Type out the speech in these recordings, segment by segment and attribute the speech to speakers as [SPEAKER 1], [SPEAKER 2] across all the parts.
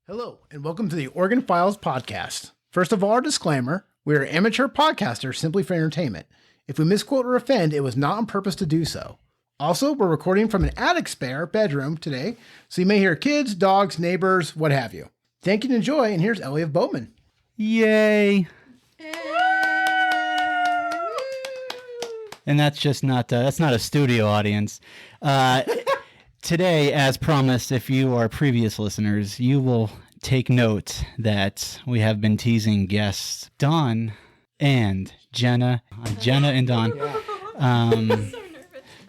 [SPEAKER 1] Hello, and welcome to the Oregon Files podcast. First of all, our disclaimer, we are amateur podcasters simply for entertainment. If we misquote or offend, it was not on purpose to do so. Also, we're recording from an attic spare bedroom today, so you may hear kids, dogs, neighbors, what have you. Thank you and enjoy, and here's Ellie of Bowman.
[SPEAKER 2] Yay! And that's just not that's not a studio audience. Today, as promised, if you are previous listeners, you will take note that we have been teasing guests Dawn and Jenna. Jenna and Dawn.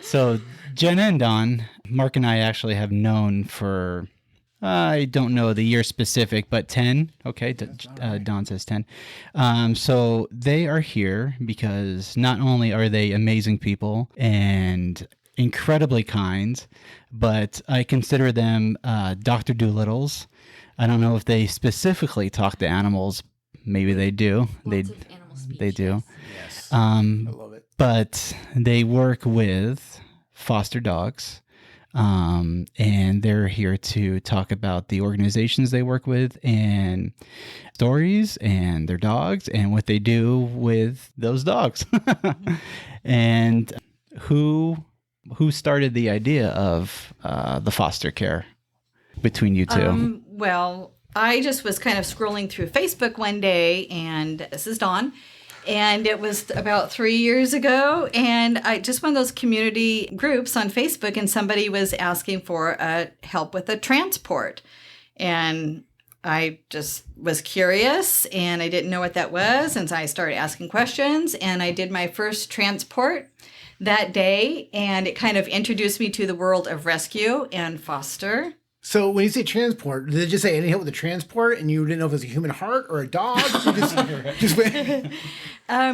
[SPEAKER 2] So Jenna and Dawn, Mark and I actually have known for, I don't know the year specific, but 10. Okay, Dawn says 10. So they are here because not only are they amazing people and incredibly kind, but I consider them Dr. Doolittles. I don't know if they specifically talk to animals. Maybe they do.
[SPEAKER 3] Lots of animal speech,
[SPEAKER 2] they do.
[SPEAKER 1] Yes, I love it.
[SPEAKER 2] But they work with foster dogs, and they're here to talk about the organizations they work with and stories and their dogs and what they do with those dogs. And who started the idea of the foster care between you two?
[SPEAKER 3] Well, I just was kind of scrolling through Facebook one day, and this is Dawn, and it was about 3 years ago, and I just one of those community groups on Facebook, and somebody was asking for help with a transport, and I just was curious, and I didn't know what that was, and so I started asking questions, and I did my first transport that day, and it kind of introduced me to the world of rescue and foster.
[SPEAKER 1] So when you say transport, did it just say any help with the transport and you didn't know if it was a human heart or a dog?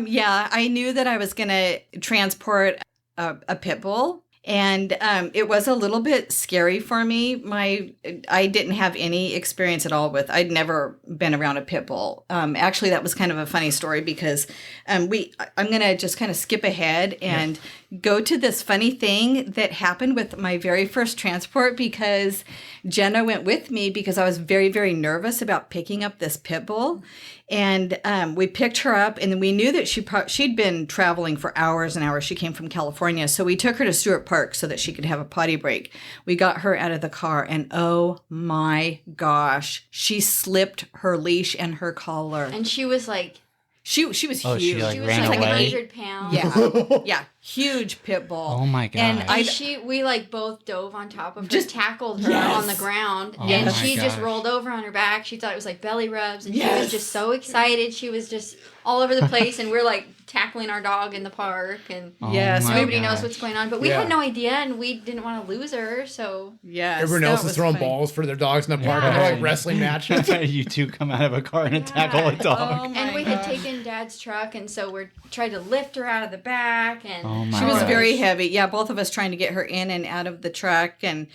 [SPEAKER 3] Yeah, I knew that I was going to transport a pit bull. And it was a little bit scary for me. I didn't have any experience at all with. I'd never been around a pit bull. Actually, that was kind of a funny story because I'm going to just kind of skip ahead and go to this funny thing that happened with my very first transport, because Jenna went with me because I was very, very nervous about picking up this pit bull. And we picked her up, and we knew that she'd been traveling for hours and hours. She came from California. So we took her to Stewart Park so that she could have a potty break. We got her out of the car, and oh my gosh, she slipped her leash and her collar.
[SPEAKER 4] And she was like...
[SPEAKER 3] She was huge.
[SPEAKER 2] She
[SPEAKER 4] She was
[SPEAKER 2] ran
[SPEAKER 4] like
[SPEAKER 2] away?
[SPEAKER 4] 100 pounds.
[SPEAKER 3] Yeah, huge pit bull.
[SPEAKER 2] Oh my God.
[SPEAKER 4] And we like both dove on top of her,
[SPEAKER 3] Just-
[SPEAKER 4] tackled her
[SPEAKER 3] Yes.
[SPEAKER 4] on the ground,
[SPEAKER 2] Oh
[SPEAKER 4] and
[SPEAKER 2] my
[SPEAKER 4] she just
[SPEAKER 2] gosh.
[SPEAKER 4] rolled over on her back. She thought it was like belly rubs, and she
[SPEAKER 3] Yes.
[SPEAKER 4] was just so excited. She was just all over the place, and we're like tackling our dog in the park, and
[SPEAKER 3] Yes,
[SPEAKER 2] my
[SPEAKER 4] nobody knows
[SPEAKER 2] gosh.
[SPEAKER 4] what's going on. But we
[SPEAKER 1] Yeah.
[SPEAKER 4] had no idea, and we didn't want to lose her, so...
[SPEAKER 3] Yes,
[SPEAKER 1] Everyone
[SPEAKER 3] that
[SPEAKER 1] else is
[SPEAKER 3] was
[SPEAKER 1] throwing
[SPEAKER 3] funny.
[SPEAKER 1] balls for their dogs in the park.
[SPEAKER 4] Yeah.
[SPEAKER 1] And they're like wrestling matches.
[SPEAKER 2] You two come out of a car and tackle a dog.
[SPEAKER 3] Oh my
[SPEAKER 4] And we
[SPEAKER 3] gosh.
[SPEAKER 4] had taken Dad's truck, and so we're trying to lift her out of the back, and
[SPEAKER 2] Oh my
[SPEAKER 3] She was
[SPEAKER 2] gosh.
[SPEAKER 3] very heavy. Yeah, both of us trying to get her in and out of the truck. And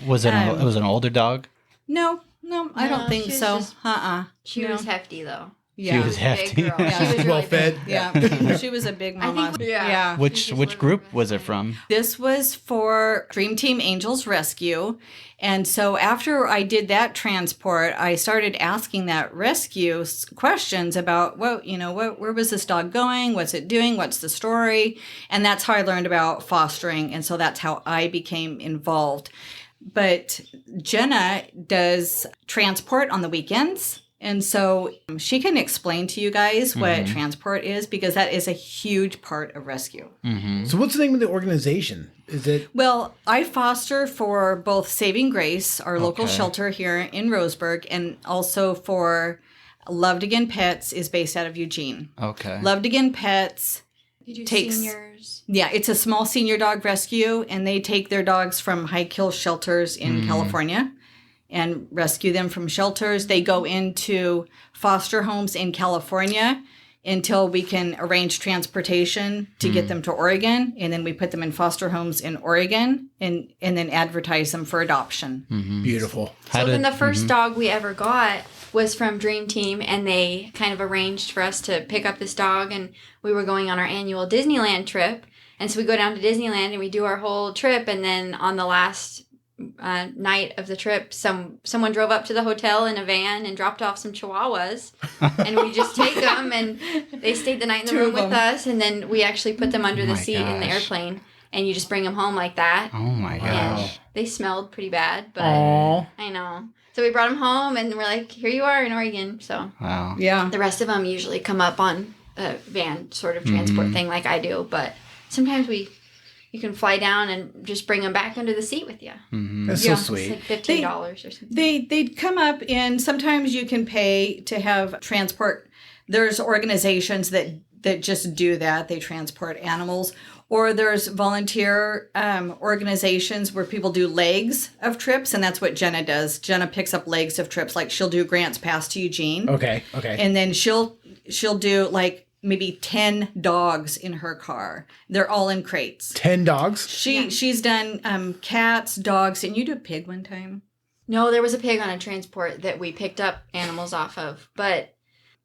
[SPEAKER 2] Was it? It was an older dog.
[SPEAKER 3] no, I don't
[SPEAKER 4] No,
[SPEAKER 3] think
[SPEAKER 4] she was
[SPEAKER 3] so.
[SPEAKER 4] just-
[SPEAKER 3] She
[SPEAKER 4] she was hefty though.
[SPEAKER 3] Yeah.
[SPEAKER 2] She was
[SPEAKER 4] She was a big
[SPEAKER 2] hefty.
[SPEAKER 4] girl.
[SPEAKER 3] Yeah.
[SPEAKER 4] She was really
[SPEAKER 1] Well
[SPEAKER 4] big.
[SPEAKER 1] fed.
[SPEAKER 3] Yeah, she was a big
[SPEAKER 4] I
[SPEAKER 3] mama.
[SPEAKER 4] think- yeah.
[SPEAKER 2] Which group was it from?
[SPEAKER 3] This was for Dream Team Angels Rescue. And so after I did that transport, I started asking that rescue questions about, where was this dog going? What's it doing? What's the story? And that's how I learned about fostering. And so that's how I became involved. But Jenna does transport on the weekends. And so she can explain to you guys what transport is, because that is a huge part of rescue.
[SPEAKER 2] Mm-hmm.
[SPEAKER 1] So what's the name of the organization? Is it?
[SPEAKER 3] Well, I foster for both Saving Grace, our local
[SPEAKER 2] Okay.
[SPEAKER 3] shelter here in Roseburg, and also for Loved Again Pets is based out of Eugene.
[SPEAKER 2] Okay.
[SPEAKER 3] Loved Again Pets,
[SPEAKER 4] You do
[SPEAKER 3] Takes-
[SPEAKER 4] seniors.
[SPEAKER 3] yeah, it's a small senior dog rescue, and they take their dogs from high kill shelters in California and rescue them from shelters. They go into foster homes in California until we can arrange transportation to get them to Oregon, and then we put them in foster homes in Oregon and then advertise them for adoption.
[SPEAKER 1] Beautiful.
[SPEAKER 2] How
[SPEAKER 4] So then
[SPEAKER 2] did-
[SPEAKER 4] the first dog we ever got was from Dream Team, and they kind of arranged for us to pick up this dog, and we were going on our annual Disneyland trip. And so we go down to Disneyland and we do our whole trip, and then on the last night of the trip, someone drove up to the hotel in a van and dropped off some chihuahuas, and we just take them, and they stayed the night in the room with us, and then we actually put them under the seat in the airplane, and you just bring them home like that.
[SPEAKER 2] Oh my gosh.
[SPEAKER 4] And they smelled pretty bad, but
[SPEAKER 1] Aww.
[SPEAKER 4] I know. So we brought them home, and we're like, here you are in Oregon. So
[SPEAKER 2] Wow.
[SPEAKER 3] Yeah.
[SPEAKER 4] the rest of them usually come up on a van sort of transport thing like I do, but sometimes you can fly down and just bring them back under the seat with you.
[SPEAKER 1] That's
[SPEAKER 3] Yeah.
[SPEAKER 1] so
[SPEAKER 4] It's
[SPEAKER 1] sweet.
[SPEAKER 4] like $15 or something.
[SPEAKER 3] They'd come up, and sometimes you can pay to have transport. There's organizations that just do that. They transport animals. Or there's volunteer organizations where people do legs of trips, and that's what Jenna does. Jenna picks up legs of trips. Like she'll do Grants Pass to Eugene.
[SPEAKER 1] Okay.
[SPEAKER 3] And then she'll do like maybe 10 dogs in her car. They're all in crates.
[SPEAKER 1] 10 dogs?
[SPEAKER 3] She's done cats, dogs, and you did a pig one time.
[SPEAKER 4] No, there was a pig on a transport that we picked up animals off of, but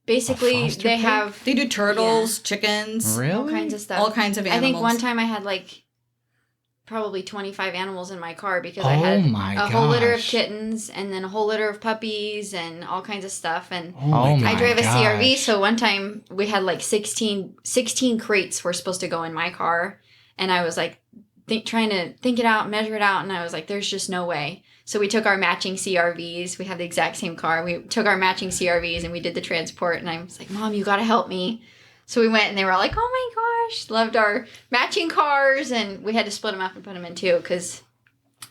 [SPEAKER 4] basically
[SPEAKER 2] foster
[SPEAKER 4] they
[SPEAKER 2] pig?
[SPEAKER 4] have
[SPEAKER 3] They do turtles, chickens,
[SPEAKER 2] Really?
[SPEAKER 4] all kinds of stuff.
[SPEAKER 3] all kinds of
[SPEAKER 4] I
[SPEAKER 3] animals.
[SPEAKER 4] think one time I had like probably 25 animals in my car because
[SPEAKER 2] Oh
[SPEAKER 4] I had
[SPEAKER 2] my
[SPEAKER 4] a whole litter of
[SPEAKER 2] gosh.
[SPEAKER 4] kittens and then a whole litter of puppies and all kinds of stuff. And
[SPEAKER 2] Oh my
[SPEAKER 4] I drive a CRV,
[SPEAKER 2] gosh.
[SPEAKER 4] so one time we had like 16 crates were supposed to go in my car. And I was like trying to think it out, measure it out. And I was like, there's just no way. So we took our matching CRVs. We have the exact same car. We took our matching CRVs and we did the transport. And I was like, Mom, you got to help me. So we went and they were all like, oh my gosh, loved our matching cars. And we had to split them up and put them in two because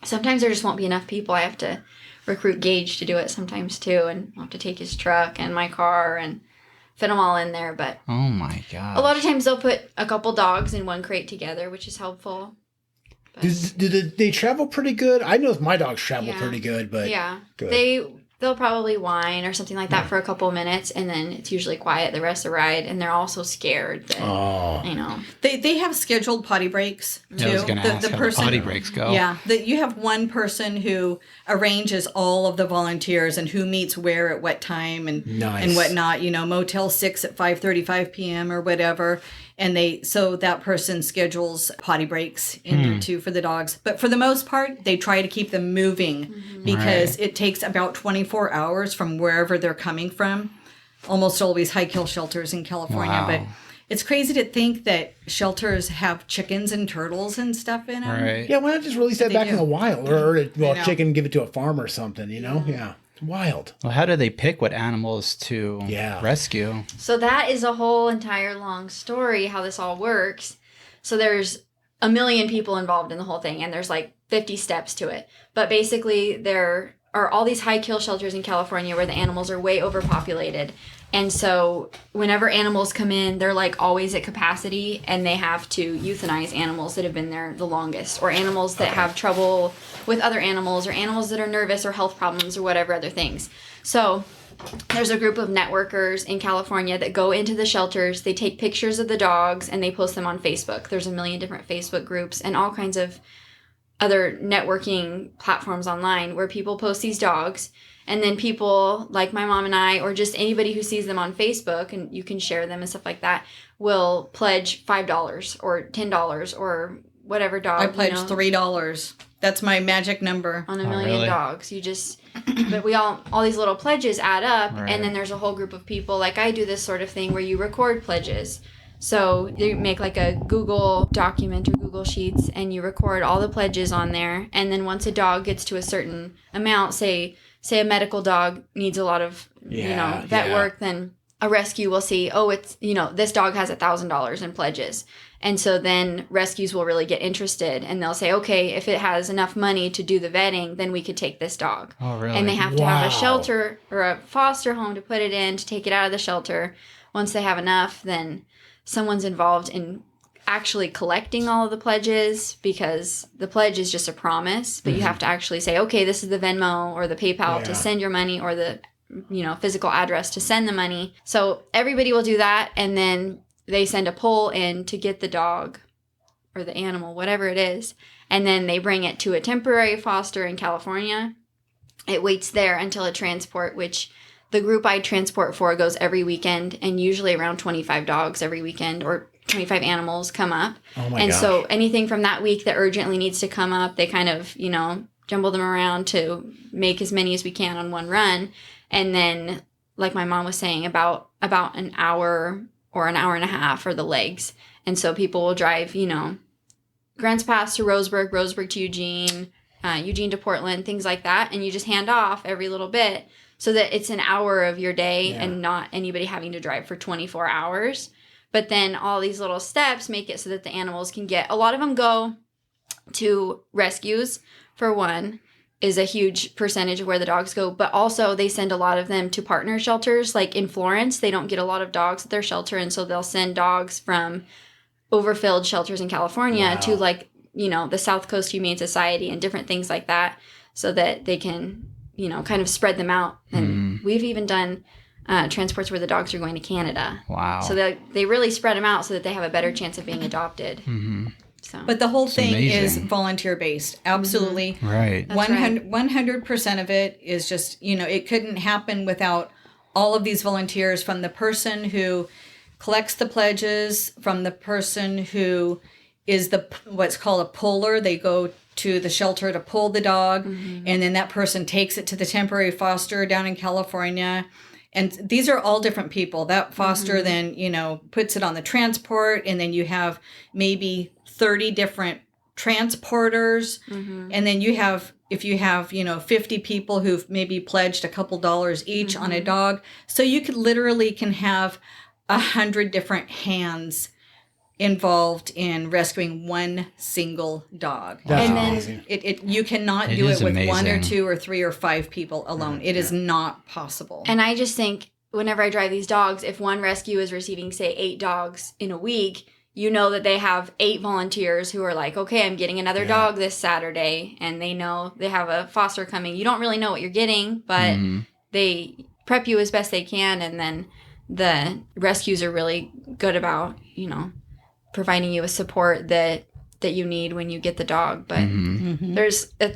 [SPEAKER 4] sometimes there just won't be enough people. I have to recruit Gage to do it sometimes too. And I'll have to take his truck and my car and fit them all in there. But
[SPEAKER 2] Oh my god.
[SPEAKER 4] a lot of times they'll put a couple dogs in one crate together, which is helpful. But,
[SPEAKER 1] Do they travel pretty good? I know my dogs travel
[SPEAKER 4] Yeah.
[SPEAKER 1] pretty good, but
[SPEAKER 4] yeah,
[SPEAKER 1] good.
[SPEAKER 4] they'll probably whine or something like that for a couple of minutes, and then it's usually quiet the rest of the ride, and they're all so scared that
[SPEAKER 1] Oh.
[SPEAKER 4] you know.
[SPEAKER 3] They have scheduled potty breaks too.
[SPEAKER 2] I was going to ask how the potty breaks go.
[SPEAKER 3] Yeah, that you have one person who arranges all of the volunteers and who meets where at what time and
[SPEAKER 1] Nice.
[SPEAKER 3] and whatnot. You know, Motel 6 at 5:35 p.m. or whatever, and so that person schedules potty breaks in there too for the dogs. But for the most part, they try to keep them moving because it takes about 24 hours from wherever they're coming from. Almost always high kill shelters in California,
[SPEAKER 2] Wow.
[SPEAKER 3] but. It's crazy to think that shelters have chickens and turtles and stuff in them.
[SPEAKER 2] Right.
[SPEAKER 1] Yeah, why not just release that
[SPEAKER 3] They
[SPEAKER 1] back
[SPEAKER 3] do.
[SPEAKER 1] in the wild? Or
[SPEAKER 3] I know.
[SPEAKER 1] chicken, give it to a farm or something, you know? Yeah. It's wild.
[SPEAKER 2] Well, how do they pick what animals to
[SPEAKER 1] Yeah.
[SPEAKER 2] rescue?
[SPEAKER 4] So that is a whole entire long story how this all works. So there's a million people involved in the whole thing, and there's like 50 steps to it. But basically, there are all these high kill shelters in California where the animals are way overpopulated. And so whenever animals come in, they're like always at capacity, and they have to euthanize animals that have been there the longest, or animals that have trouble with other animals, or animals that are nervous or health problems or whatever other things. So there's a group of networkers in California that go into the shelters. They take pictures of the dogs and they post them on Facebook. There's a million different Facebook groups and all kinds of other networking platforms online where people post these dogs. And then people like my mom and I, or just anybody who sees them on Facebook, and you can share them and stuff like that, will pledge $5 or $10 or whatever dog.
[SPEAKER 3] I pledged $3. That's my magic number.
[SPEAKER 4] On a
[SPEAKER 2] Oh,
[SPEAKER 4] million
[SPEAKER 2] really?
[SPEAKER 4] dogs. You just, but we all these little pledges add up.
[SPEAKER 2] Right.
[SPEAKER 4] And then there's a whole group of people, like I do this sort of thing where you record pledges. So you make like a Google document or Google Sheets, and you record all the pledges on there. And then once a dog gets to a certain amount, say a medical dog needs a lot of, vet work, then a rescue will see, it's, this dog has $1,000 in pledges. And so then rescues will really get interested, and they'll say, okay, if it has enough money to do the vetting, then we could take this dog.
[SPEAKER 2] Oh, really?
[SPEAKER 4] And they have to have a
[SPEAKER 1] Wow.
[SPEAKER 4] shelter or a foster home to put it in, to take it out of the shelter. Once they have enough, then someone's involved in actually collecting all of the pledges, because the pledge is just a promise, but you have to actually say, okay, this is the Venmo or the PayPal
[SPEAKER 1] Yeah.
[SPEAKER 4] to send your money, or the physical address to send the money. So everybody will do that, and then they send a pole in to get the dog or the animal, whatever it is, and then they bring it to a temporary foster in California. It waits there until a transport, which the group I transport for goes every weekend, and usually around 25 dogs every weekend, or 25 animals come up.
[SPEAKER 1] Oh my
[SPEAKER 4] And
[SPEAKER 1] gosh.
[SPEAKER 4] so anything from that week that urgently needs to come up, they kind of, jumble them around to make as many as we can on one run. And then, like my mom was saying, about an hour or an hour and a half for the legs. And so people will drive, Grants Pass to Roseburg, Roseburg to Eugene, Eugene to Portland, things like that. And you just hand off every little bit so that it's an hour of your day and not anybody having to drive for 24 hours. But then all these little steps make it so that the animals can get, a lot of them go to rescues, for one, is a huge percentage of where the dogs go. But also they send a lot of them to partner shelters. Like in Florence, they don't get a lot of dogs at their shelter. And so they'll send dogs from overfilled shelters in California to the South Coast Humane Society and different things like that so that they can, kind of spread them out. And we've even done transports where the dogs are going to Canada.
[SPEAKER 2] Wow.
[SPEAKER 4] So they really spread them out so that they have a better chance of being adopted.
[SPEAKER 2] Mm-hmm.
[SPEAKER 4] So.
[SPEAKER 3] But the whole thing is
[SPEAKER 2] amazing.
[SPEAKER 3] volunteer based. Absolutely.
[SPEAKER 2] Right.
[SPEAKER 3] 100% of it is just, it couldn't happen without all of these volunteers, from the person who collects the pledges, from the person who is what's called a puller. They go to the shelter to pull the dog, and then that person takes it to the temporary foster down in California. And these are all different people. That foster then, puts it on the transport, and then you have maybe 30 different transporters. And then if you have 50 people who've maybe pledged a couple dollars each on a dog. So you can have 100 different hands involved in rescuing one single dog.
[SPEAKER 1] That's
[SPEAKER 3] And
[SPEAKER 1] amazing.
[SPEAKER 3] then you cannot
[SPEAKER 2] It
[SPEAKER 3] do it
[SPEAKER 2] is
[SPEAKER 3] with one or
[SPEAKER 2] amazing.
[SPEAKER 3] two or three or five people alone. It is not possible.
[SPEAKER 4] And I just think whenever I drive these dogs, if one rescue is receiving, say, 8 dogs in a week, that they have 8 volunteers who are like, okay, I'm getting another dog this Saturday. And they know they have a foster coming. You don't really know what you're getting, but they prep you as best they can. And then the rescues are really good about, providing you with support that you need when you get the dog. But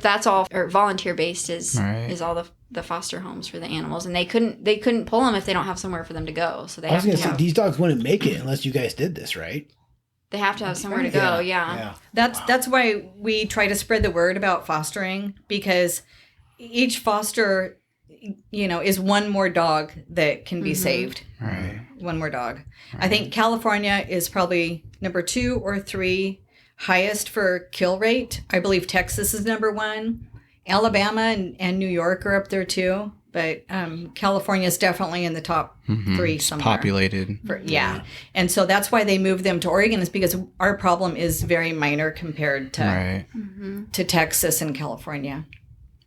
[SPEAKER 4] that's all, or volunteer based is all the foster homes for the animals, and they couldn't pull them if they don't have somewhere for them to go. So they
[SPEAKER 1] I was
[SPEAKER 4] have
[SPEAKER 1] going
[SPEAKER 4] to
[SPEAKER 1] to say,
[SPEAKER 4] have,
[SPEAKER 1] these dogs wouldn't make it unless you guys did this, right?
[SPEAKER 4] they have to have somewhere to go. Yeah.
[SPEAKER 3] That's why we try to spread the word about fostering, because each foster, is one more dog that can be saved.
[SPEAKER 2] Right.
[SPEAKER 3] One more dog. I think California is probably number 2 or 3 highest for kill rate. I believe Texas is number 1. Alabama and New York are up there too. But California is definitely in the top 3 somewhere.
[SPEAKER 2] Populated.
[SPEAKER 3] And so that's why they moved them to Oregon, is because our problem is very minor compared to Texas and California.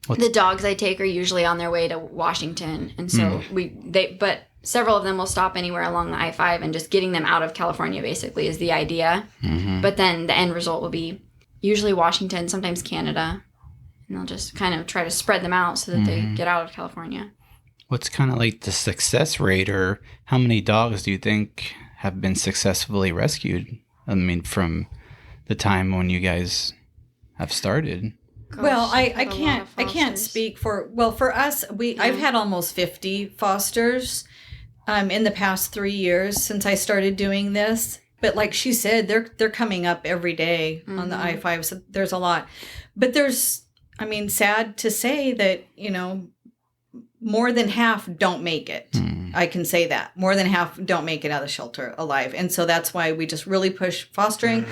[SPEAKER 4] The dogs I take are usually on their way to Washington, and so but several of them will stop anywhere along the I-5, and just getting them out of California basically is the idea. But then the end result will be usually Washington, sometimes Canada, and they'll just kind of try to spread them out so that they get out of California.
[SPEAKER 2] What's kind of like the success rate, or how many dogs do you think have been successfully rescued? I mean, from the time when you guys have started.
[SPEAKER 4] Gosh,
[SPEAKER 3] Well, I
[SPEAKER 4] had a lot
[SPEAKER 3] can't
[SPEAKER 4] of
[SPEAKER 3] I can't
[SPEAKER 4] fosters.
[SPEAKER 3] speak for us. I've had almost 50 fosters in the past 3 years since I started doing this. But like she said, they're coming up every day on the I-5, so there's a lot. But sad to say that, more than half don't make it. I can say that. More than half don't make it out of the shelter alive. And so that's why we just really push fostering.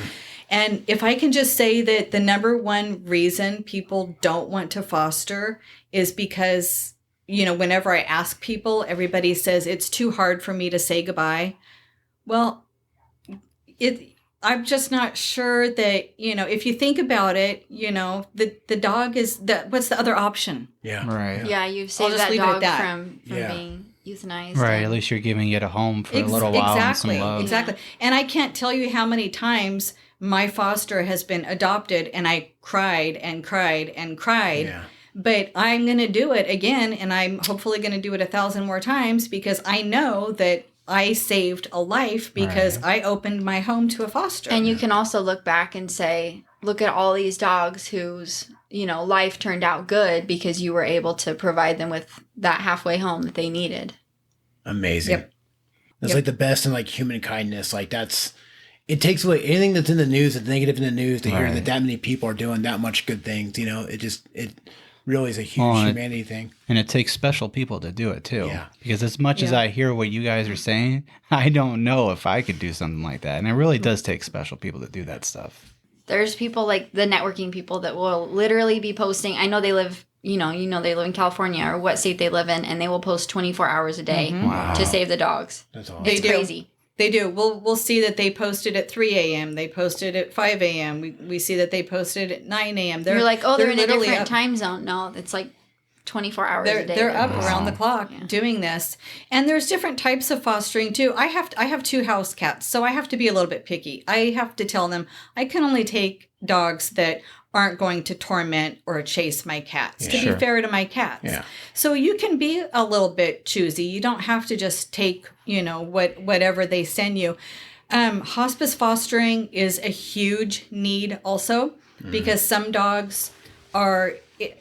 [SPEAKER 3] And if I can just say that the number one reason people don't want to foster is because, whenever I ask people, everybody says it's too hard for me to say goodbye. Well, I'm just not sure that, if you think about it, the dog is what's the other option?
[SPEAKER 1] Yeah.
[SPEAKER 2] Right.
[SPEAKER 4] Yeah, you've
[SPEAKER 3] I'll
[SPEAKER 4] saved
[SPEAKER 3] just
[SPEAKER 4] that
[SPEAKER 3] leave it at
[SPEAKER 4] dog
[SPEAKER 3] that.
[SPEAKER 4] from
[SPEAKER 1] Yeah.
[SPEAKER 4] being euthanized.
[SPEAKER 2] Right. At
[SPEAKER 4] and-
[SPEAKER 2] least you're giving it a home for a little while and some love.
[SPEAKER 3] Exactly. And I can't tell you how many times my foster has been adopted and I cried and cried and cried.
[SPEAKER 1] Yeah.
[SPEAKER 3] But I'm going to do it again, and I'm hopefully going to do it 1,000 more times, because I know that I saved a life because I opened my home to a foster.
[SPEAKER 4] And you can also look back and say, look at all these dogs whose, life turned out good because you were able to provide them with that halfway home that they needed.
[SPEAKER 1] Amazing.
[SPEAKER 3] Yep.
[SPEAKER 1] That's like the best in like human kindness. Like that's, it takes away anything that's in the news, that's negative in the news, to hear
[SPEAKER 2] Right.
[SPEAKER 1] that many people are doing that much good things. You know, it really is a huge humanity thing.
[SPEAKER 2] And it takes special people to do it too.
[SPEAKER 1] Yeah.
[SPEAKER 2] Because as much as I hear what you guys are saying, I don't know if I could do something like that. And it really does take special people to do that stuff.
[SPEAKER 4] There's people like the networking people that will literally be posting. I know they live, they live in California or what state they live in, and they will post 24 hours a day to save the dogs.
[SPEAKER 1] That's awesome.
[SPEAKER 4] It's crazy.
[SPEAKER 3] They do. We'll see that they posted at 3 a.m. They posted at 5 a.m. We see that they posted at 9 a.m.
[SPEAKER 4] You're like, they're in a
[SPEAKER 3] literally
[SPEAKER 4] different
[SPEAKER 3] up.
[SPEAKER 4] time zone. No, it's like 24 hours a day.
[SPEAKER 3] They're up around the clock doing this. And there's different types of fostering too. I have 2 house cats, so I have to be a little bit picky. I have to tell them I can only take dogs that aren't going to torment or chase my cats, to be fair to my cats.
[SPEAKER 1] Yeah.
[SPEAKER 3] So you can be a little bit choosy. You don't have to just take, whatever they send you. Hospice fostering is a huge need also, because some dogs are,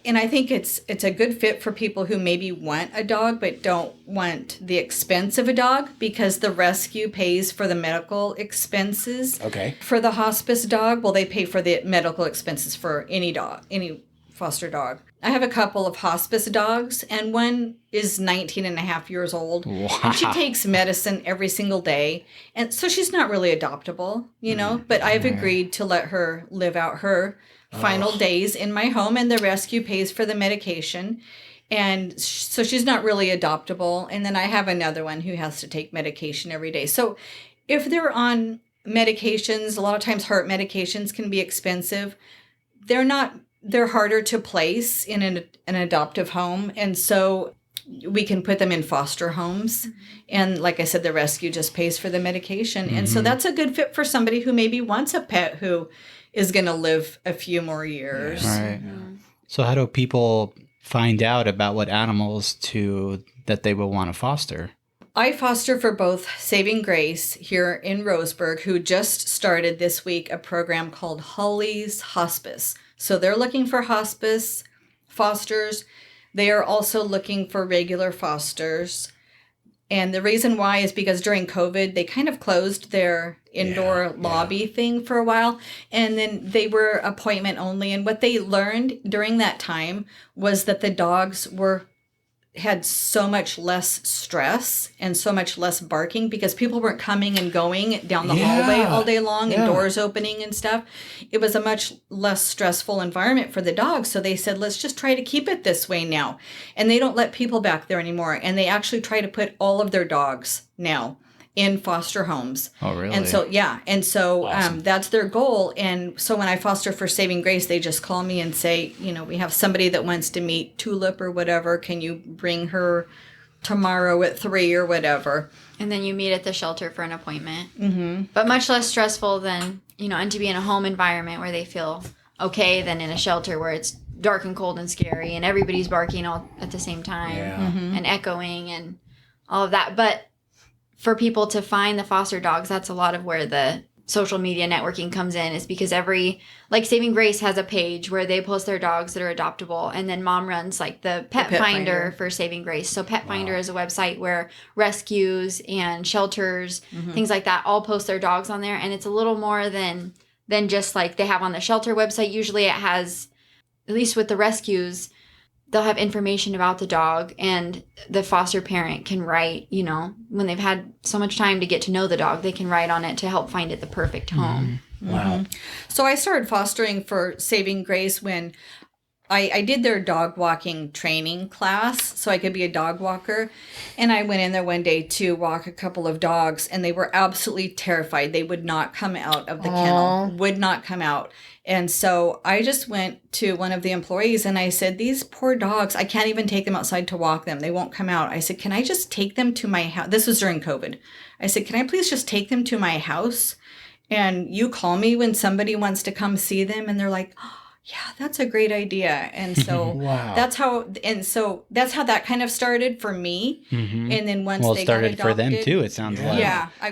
[SPEAKER 3] and I think it's a good fit for people who maybe want a dog but don't want the expense of a dog, because the rescue pays for the medical expenses.
[SPEAKER 1] Okay.
[SPEAKER 3] For the hospice dog, well, they pay for the medical expenses for any dog, any foster dog. I have a couple of hospice dogs, and one is 19 and a half years old.
[SPEAKER 2] Wow.
[SPEAKER 3] And she takes medicine every single day. And so she's not really adoptable, but I've agreed to let her live out her final days in my home, and the rescue pays for the medication. And so she's not really adoptable. And then I have another one who has to take medication every day. So if they're on medications, a lot of times heart medications can be expensive. They're harder to place in an adoptive home. And so we can put them in foster homes. And like I said, the rescue just pays for the medication. And so that's a good fit for somebody who maybe wants a pet who is going to live a few more years.
[SPEAKER 2] Right. So how do people find out about what animals that they will want to foster?
[SPEAKER 3] I foster for both Saving Grace here in Roseburg, who just started this week a program called Holly's Hospice. So they're looking for hospice fosters. They are also looking for regular fosters. And the reason why is because during COVID, they kind of closed their indoor lobby thing for a while. And then they were appointment only. And what they learned during that time was that the dogs had so much less stress and so much less barking, because people weren't coming and going down the hallway all day long and doors opening and stuff. It was a much less stressful environment for the dogs. So they said, let's just try to keep it this way now. And they don't let people back there anymore. And they actually try to put all of their dogs now in foster homes.
[SPEAKER 2] Oh, really?
[SPEAKER 3] And so, awesome. That's their goal. And so when I foster for Saving Grace, they just call me and say, we have somebody that wants to meet Tulip or whatever. Can you bring her tomorrow at 3 or whatever?
[SPEAKER 4] And then you meet at the shelter for an appointment. Mm-hmm. But much less stressful than, and to be in a home environment where they feel okay than in a shelter where it's dark and cold and scary and everybody's barking all at the same time and echoing and all of that. But for people to find the foster dogs, that's a lot of where the social media networking comes in, is because Saving Grace has a page where they post their dogs that are adoptable, and then mom runs like the pet finder for Saving Grace. So Pet Finder is a website where rescues and shelters, things like that, all post their dogs on there, and it's a little more than just like they have on the shelter website. Usually it has, at least with the rescues, they'll have information about the dog, and the foster parent can write, when they've had so much time to get to know the dog, they can write on it to help find it the perfect home.
[SPEAKER 1] Wow.
[SPEAKER 3] So I started fostering for Saving Grace when I did their dog walking training class so I could be a dog walker. And I went in there one day to walk a couple of dogs, and they were absolutely terrified. They would not come out of the kennel, would not come out. And so I just went to one of the employees and I said, these poor dogs, I can't even take them outside to walk them. They won't come out. I said, can I just take them to my house? This was during COVID. I said, can I please just take them to my house? And you call me when somebody wants to come see them. And they're like, oh, yeah, that's a great idea. And so that's how that kind of started for me. Mm-hmm. And then once they got adopted,
[SPEAKER 2] for them too, it sounds like.
[SPEAKER 3] Yeah, I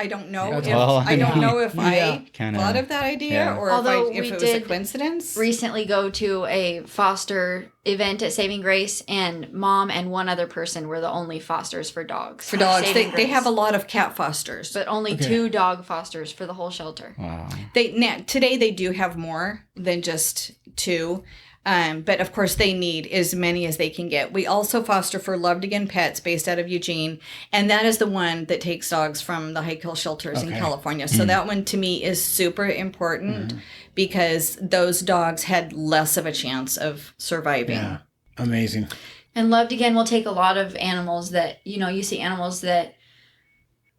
[SPEAKER 3] don't know if
[SPEAKER 2] I
[SPEAKER 3] thought of that idea or if it was a coincidence.
[SPEAKER 4] Recently go to a foster event at Saving Grace, and Mom and one other person were the only fosters for dogs.
[SPEAKER 3] For dogs,
[SPEAKER 4] Saving
[SPEAKER 3] they
[SPEAKER 4] Grace.
[SPEAKER 3] have a lot of cat fosters.
[SPEAKER 4] But only 2 dog fosters for the whole shelter.
[SPEAKER 2] Wow.
[SPEAKER 3] Today they do have more than just 2. But of course they need as many as they can get. We also foster for Loved Again Pets based out of Eugene. And that is the one that takes dogs from the high kill shelters in California. So that one to me is super important because those dogs had less of a chance of surviving.
[SPEAKER 1] Yeah. Amazing.
[SPEAKER 4] And Loved Again will take a lot of animals that, you see animals that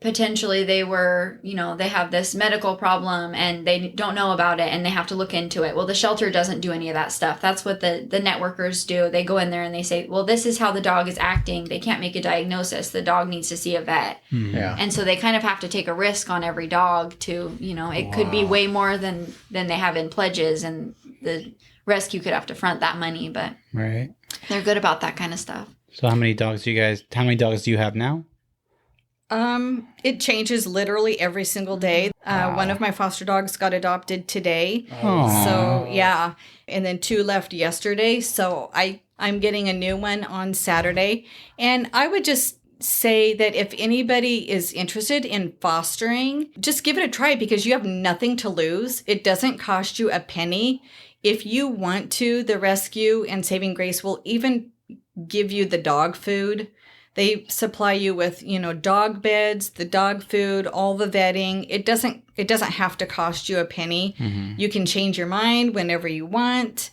[SPEAKER 4] potentially they were, they have this medical problem and they don't know about it and they have to look into it. Well, the shelter doesn't do any of that stuff. That's what the networkers do. They go in there and they say, well, this is how the dog is acting. They can't make a diagnosis. The dog needs to see a vet.
[SPEAKER 1] Yeah.
[SPEAKER 4] And so they kind of have to take a risk on every dog to, it could be way more than they have in pledges, and the rescue could have to front that money, but
[SPEAKER 2] Right.
[SPEAKER 4] they're good about that kind of stuff.
[SPEAKER 2] So how many dogs do you have now?
[SPEAKER 3] It changes literally every single day. One of my foster dogs got adopted today.
[SPEAKER 2] Aw.
[SPEAKER 3] So yeah. And then 2 left yesterday. So I'm getting a new one on Saturday. And I would just say that if anybody is interested in fostering, just give it a try because you have nothing to lose. It doesn't cost you a penny. If you want to, the rescue and Saving Grace will even give you the dog food. They supply you with, dog beds, the dog food, all the vetting. It doesn't have to cost you a penny. You can change your mind whenever you want.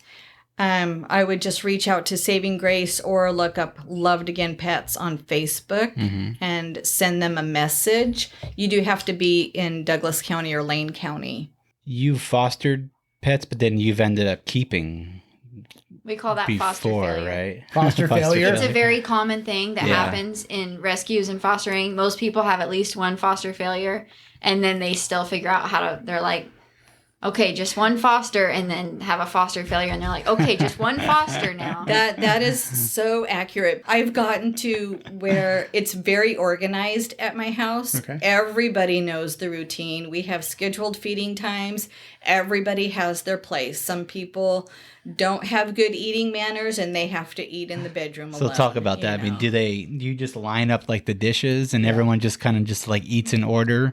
[SPEAKER 3] I would just reach out to Saving Grace or look up Loved Again Pets on Facebook and send them a message. You do have to be in Douglas County or Lane County.
[SPEAKER 2] You've fostered pets, but then you've ended up keeping
[SPEAKER 4] We call that foster
[SPEAKER 2] before,
[SPEAKER 4] failure.
[SPEAKER 2] right?
[SPEAKER 1] Foster failure.
[SPEAKER 4] It's a very common thing that happens in rescues and fostering. Most people have at least one foster failure, and then they still figure out they're like, okay, just one foster, and then have a foster failure, and they're like, okay, just one foster now.
[SPEAKER 3] That is so accurate. I've gotten to where it's very organized at my house.
[SPEAKER 1] Okay.
[SPEAKER 3] Everybody knows the routine. We have scheduled feeding times. Everybody has their place. Some people don't have good eating manners and they have to eat in the bedroom
[SPEAKER 2] So
[SPEAKER 3] alone.
[SPEAKER 2] talk about that. I mean, do you just line up like the dishes and everyone just kind of just like eats in order?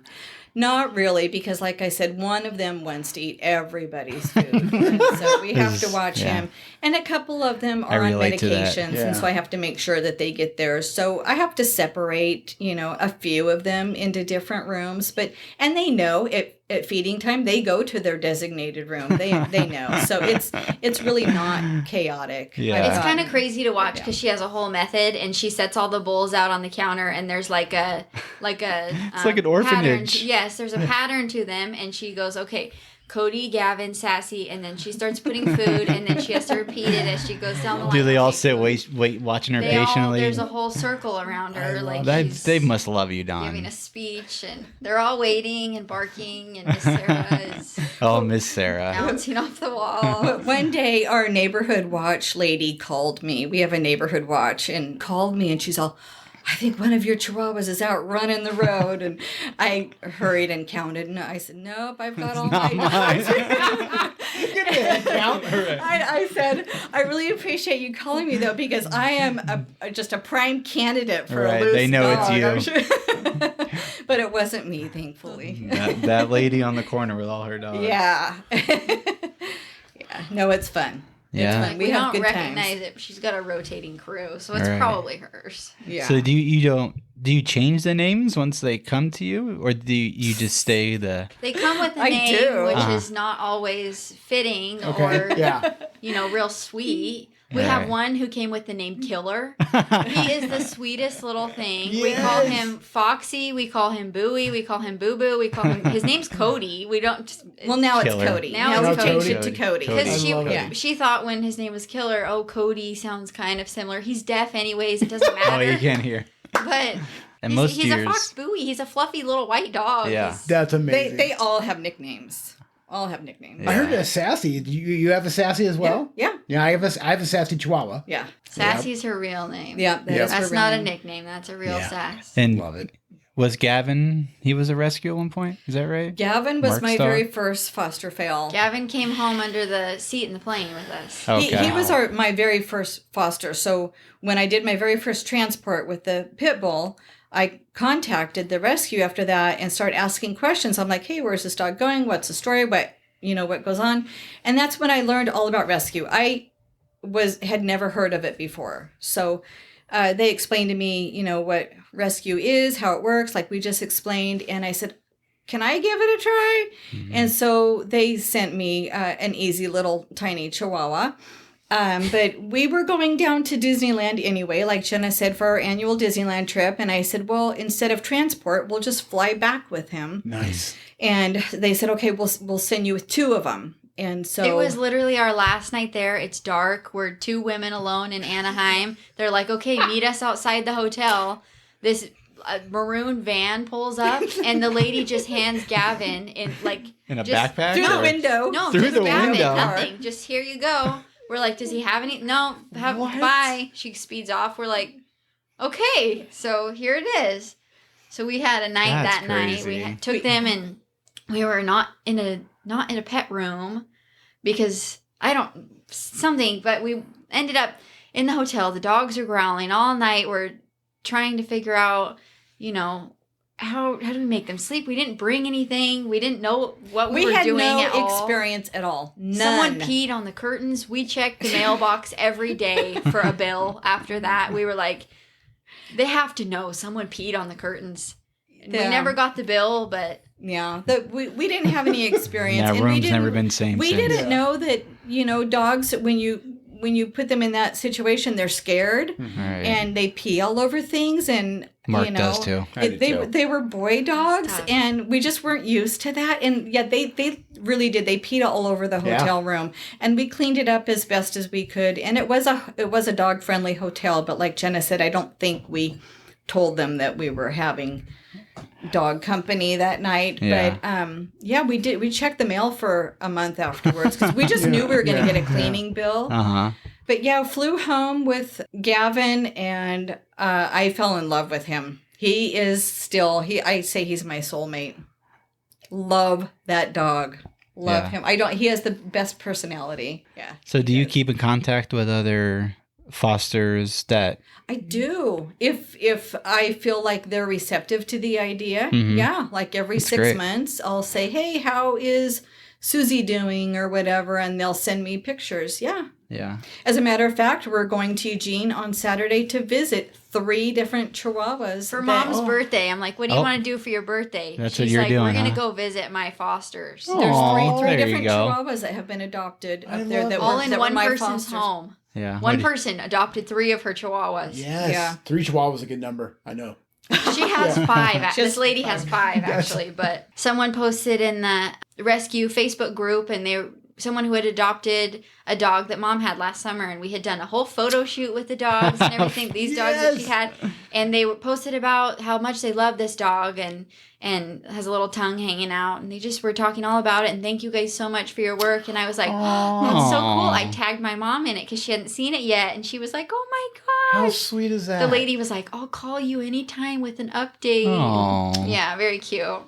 [SPEAKER 3] Not really, because like I said, one of them wants to eat everybody's food. And so we have to watch him. And a couple of them are on
[SPEAKER 2] relate to that.
[SPEAKER 3] medications,
[SPEAKER 1] Yeah.
[SPEAKER 3] and so I have to make sure that they get theirs. So I have to separate, a few of them into different rooms. And they know at feeding time, they go to their designated room. They know. So it's really not chaotic.
[SPEAKER 2] Yeah.
[SPEAKER 4] It's kind of crazy to watch because she has a whole method, and she sets all the bowls out on the counter, and there's like a
[SPEAKER 2] It's like an orphanage.
[SPEAKER 4] pattern. Yes, there's a pattern to them, and she goes, okay, Cody, Gavin, Sassy, and then she starts putting food, and then she has to repeat it as she goes down the line.
[SPEAKER 2] Do they all
[SPEAKER 4] Okay,
[SPEAKER 2] sit
[SPEAKER 4] Cody.
[SPEAKER 2] wait watching her
[SPEAKER 4] They all,
[SPEAKER 2] patiently?
[SPEAKER 4] there's a whole circle around her, like she's
[SPEAKER 2] They must love you,
[SPEAKER 4] giving
[SPEAKER 2] Don.
[SPEAKER 4] a speech, and they're all waiting and barking, and Miss Sarah is
[SPEAKER 2] Oh, Miss Sarah.
[SPEAKER 4] bouncing off the wall.
[SPEAKER 3] But one day, our neighborhood watch lady called me. We have a neighborhood watch, and called me, and she's all, I think one of your chihuahuas is out running the road. And I hurried and counted, and I said, nope, I've got all my dogs. I said, I really appreciate you calling me, though, because I am just a prime candidate for
[SPEAKER 2] Right,
[SPEAKER 3] a loose
[SPEAKER 2] they know it's
[SPEAKER 3] dog.
[SPEAKER 2] you.
[SPEAKER 3] I'm sure. But it wasn't me, thankfully.
[SPEAKER 2] that lady on the corner with all her dogs.
[SPEAKER 3] Yeah. Yeah. No, it's fun.
[SPEAKER 2] Yeah.
[SPEAKER 3] It's fun.
[SPEAKER 4] We
[SPEAKER 3] have
[SPEAKER 4] don't
[SPEAKER 3] good
[SPEAKER 4] recognize
[SPEAKER 3] times.
[SPEAKER 4] it, but she's got a rotating crew, so it's
[SPEAKER 2] Right.
[SPEAKER 4] probably hers.
[SPEAKER 3] Yeah.
[SPEAKER 2] So do you change the names once they come to you, or do you just stay the?
[SPEAKER 4] They come with a
[SPEAKER 3] I
[SPEAKER 4] name,
[SPEAKER 3] do.
[SPEAKER 4] which
[SPEAKER 2] Uh-huh.
[SPEAKER 4] is not always fitting
[SPEAKER 1] Okay.
[SPEAKER 4] or
[SPEAKER 1] Yeah.
[SPEAKER 4] real sweet. We
[SPEAKER 2] Right.
[SPEAKER 4] have one who came with the name Killer. He is the sweetest little thing. We call
[SPEAKER 1] Yes.
[SPEAKER 4] him Foxy. We call him Booey. We call him Boo Boo. We call him. His name's Cody. We don't.
[SPEAKER 3] Well, now
[SPEAKER 2] Killer.
[SPEAKER 3] it's Cody.
[SPEAKER 4] Now
[SPEAKER 3] Now
[SPEAKER 4] it's
[SPEAKER 3] we changed
[SPEAKER 1] Cody.
[SPEAKER 3] it to Cody.
[SPEAKER 2] Cody.
[SPEAKER 4] Because
[SPEAKER 1] I love it.
[SPEAKER 4] she thought when his name was Killer, oh, Cody sounds kind of similar. He's deaf anyways. It doesn't
[SPEAKER 2] Oh, you
[SPEAKER 4] matter.
[SPEAKER 2] can't hear.
[SPEAKER 4] But
[SPEAKER 2] And
[SPEAKER 4] he's,
[SPEAKER 2] most
[SPEAKER 4] he's a
[SPEAKER 2] years,
[SPEAKER 4] fox Booey. He's a fluffy little white dog.
[SPEAKER 2] Yeah.
[SPEAKER 4] He's-
[SPEAKER 1] That's
[SPEAKER 3] They
[SPEAKER 1] amazing.
[SPEAKER 3] they all have nicknames. All have nicknames.
[SPEAKER 1] I heard a sassy. You have a sassy as well?
[SPEAKER 3] Yeah.
[SPEAKER 1] Yeah, I have a sassy chihuahua.
[SPEAKER 3] Yeah.
[SPEAKER 4] Sassy's her real name.
[SPEAKER 3] Yeah.
[SPEAKER 1] Yeah.
[SPEAKER 3] is her
[SPEAKER 4] That's
[SPEAKER 3] real
[SPEAKER 4] not a
[SPEAKER 3] name.
[SPEAKER 4] nickname. That's a real
[SPEAKER 1] Yeah.
[SPEAKER 4] sass.
[SPEAKER 2] and
[SPEAKER 1] Love it.
[SPEAKER 2] Was Gavin, he was a rescue at one point? Is that right?
[SPEAKER 3] Gavin was
[SPEAKER 2] Mark's
[SPEAKER 3] my
[SPEAKER 2] dog?
[SPEAKER 3] very first foster fail.
[SPEAKER 4] Gavin came home under the seat in the plane with us.
[SPEAKER 2] Okay.
[SPEAKER 3] He was my very first foster. So when I did my very first transport with the pit bull, I contacted the rescue after that and started asking questions. I'm like, hey, where's this dog going? What's the story? What goes on? And that's when I learned all about rescue. I had never heard of it before. So they explained to me, what rescue is, how it works, like we just explained. And I said, can I give it a try? Mm-hmm. And so they sent me an easy little tiny Chihuahua. But we were going down to Disneyland anyway, like Jenna said, for our annual Disneyland trip. And I said, well, instead of transport, we'll just fly back with him.
[SPEAKER 1] Nice.
[SPEAKER 3] And they said, okay, we'll send you with 2 of them. And so
[SPEAKER 4] it was literally our last night there. It's dark. We're 2 women alone in Anaheim. They're like, okay, meet us outside the hotel. This maroon van pulls up, and the lady just hands Gavin in
[SPEAKER 2] a backpack?
[SPEAKER 3] Through the window.
[SPEAKER 4] No,
[SPEAKER 2] through the
[SPEAKER 4] Gavin,
[SPEAKER 2] window.
[SPEAKER 4] nothing. Just here you go. We're like, does he have any? No, bye. She speeds off. We're like, okay, so here it is. So we had a night
[SPEAKER 2] That's
[SPEAKER 4] that
[SPEAKER 2] crazy.
[SPEAKER 4] night. We took them, and we were not in a pet room because but we ended up in the hotel. The dogs are growling all night. We're trying to figure out, how do we make them sleep? We didn't bring anything. We didn't know what we were doing at all.
[SPEAKER 3] We had no experience at all. None.
[SPEAKER 4] Someone peed on the curtains. We checked the mailbox every day for a bill. After that, we were like, they have to know someone peed on the curtains. We never got the bill, but
[SPEAKER 3] yeah, we didn't have any experience.
[SPEAKER 2] That
[SPEAKER 3] and
[SPEAKER 2] room's never been same.
[SPEAKER 3] We didn't know that dogs, when you put them in that situation, they're scared and they pee all over things. And
[SPEAKER 2] Mark does too.
[SPEAKER 3] They were boy dogs, and we just weren't used to that. And yet they really did. They peed all over the hotel room, and we cleaned it up as best as we could. And it was a dog friendly hotel, but like Jenna said, I don't think we told them that we were having dog company that night.
[SPEAKER 2] Yeah.
[SPEAKER 3] But we did. We checked the mail for a month afterwards because we just knew we were going to get a cleaning bill. But flew home with Gavin, and I fell in love with him. He is still, I say he's my soulmate. Love that dog. Love him. He has the best personality. Yeah.
[SPEAKER 2] So do you keep in contact with other fosters that...
[SPEAKER 3] I do. If I feel like they're receptive to the idea, like every
[SPEAKER 2] That's
[SPEAKER 3] 6
[SPEAKER 2] great.
[SPEAKER 3] months, I'll say, hey, how is Susie doing or whatever, and they'll send me pictures. Yeah.
[SPEAKER 2] Yeah.
[SPEAKER 3] As a matter of fact, we're going to Eugene on Saturday to visit 3 different Chihuahuas.
[SPEAKER 4] for Mom's birthday, I'm like, what do you want to do for your birthday?
[SPEAKER 2] That's
[SPEAKER 4] She's
[SPEAKER 2] what you're
[SPEAKER 4] like,
[SPEAKER 2] doing,
[SPEAKER 4] we're going to
[SPEAKER 2] huh?
[SPEAKER 4] go visit my fosters.
[SPEAKER 3] There's
[SPEAKER 2] Aw,
[SPEAKER 3] three
[SPEAKER 2] there
[SPEAKER 3] different
[SPEAKER 2] you go.
[SPEAKER 3] Chihuahuas that have been adopted
[SPEAKER 1] I
[SPEAKER 3] up there
[SPEAKER 1] love
[SPEAKER 3] that
[SPEAKER 4] All
[SPEAKER 3] were,
[SPEAKER 4] in
[SPEAKER 3] that
[SPEAKER 4] one
[SPEAKER 3] were my
[SPEAKER 4] person's
[SPEAKER 3] fosters.
[SPEAKER 4] home.
[SPEAKER 2] Yeah.
[SPEAKER 4] One person adopted 3 of her Chihuahuas.
[SPEAKER 1] Yes.
[SPEAKER 3] Yeah.
[SPEAKER 1] 3 Chihuahuas is a good number. I know.
[SPEAKER 4] She has 5.
[SPEAKER 3] She has
[SPEAKER 4] This lady has 5 actually, but someone posted in the rescue Facebook group, and someone who had adopted a dog that Mom had last summer, and we had done a whole photo shoot with the dogs and everything. These dogs that she had, and they posted about how much they love this dog and has a little tongue hanging out, and they just were talking all about it. And thank you guys so much for your work. And I was like, oh, that's so cool. I tagged my mom in it because she hadn't seen it yet, and she was like, oh my
[SPEAKER 1] How
[SPEAKER 4] gosh.
[SPEAKER 1] sweet is that?
[SPEAKER 4] The lady was like, I'll call you anytime with an update.
[SPEAKER 2] Aw.
[SPEAKER 4] Yeah, very cute.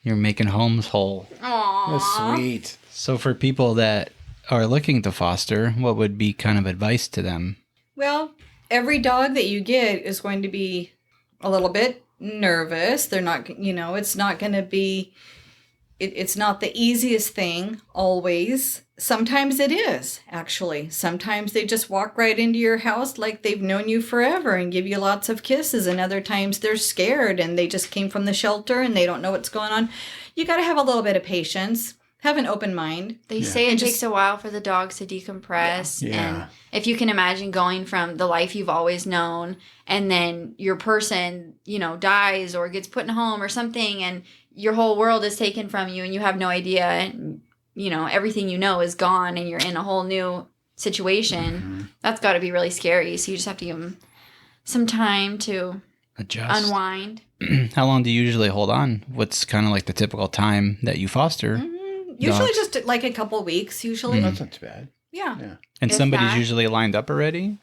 [SPEAKER 2] You're making homes whole.
[SPEAKER 4] Aww.
[SPEAKER 1] That's sweet.
[SPEAKER 2] So for people that are looking to foster, what would be kind of advice to them?
[SPEAKER 3] Well, every dog that you get is going to be a little bit nervous. They're not, it's not going to be, it's not the easiest thing always. Sometimes it is, actually. Sometimes they just walk right into your house like they've known you forever and give you lots of kisses. And other times they're scared and they just came from the shelter and they don't know what's going on. You got to have a little bit of patience. Have an open mind.
[SPEAKER 4] They say it takes a while for the dogs to decompress.
[SPEAKER 1] Yeah.
[SPEAKER 4] And if you can imagine going from the life you've always known and then your person, dies or gets put in a home or something and your whole world is taken from you and you have no idea and, everything is gone and you're in a whole new situation. That's got to be really scary. So you just have to give them some time to
[SPEAKER 2] Adjust.
[SPEAKER 4] unwind.
[SPEAKER 2] How long do you usually hold on? What's kind of like the typical time that you foster?
[SPEAKER 3] Usually
[SPEAKER 2] Dogs.
[SPEAKER 3] just like a couple weeks, usually.
[SPEAKER 1] That's not too bad.
[SPEAKER 3] Yeah.
[SPEAKER 2] And
[SPEAKER 4] If
[SPEAKER 2] somebody's
[SPEAKER 4] that-
[SPEAKER 2] usually lined up already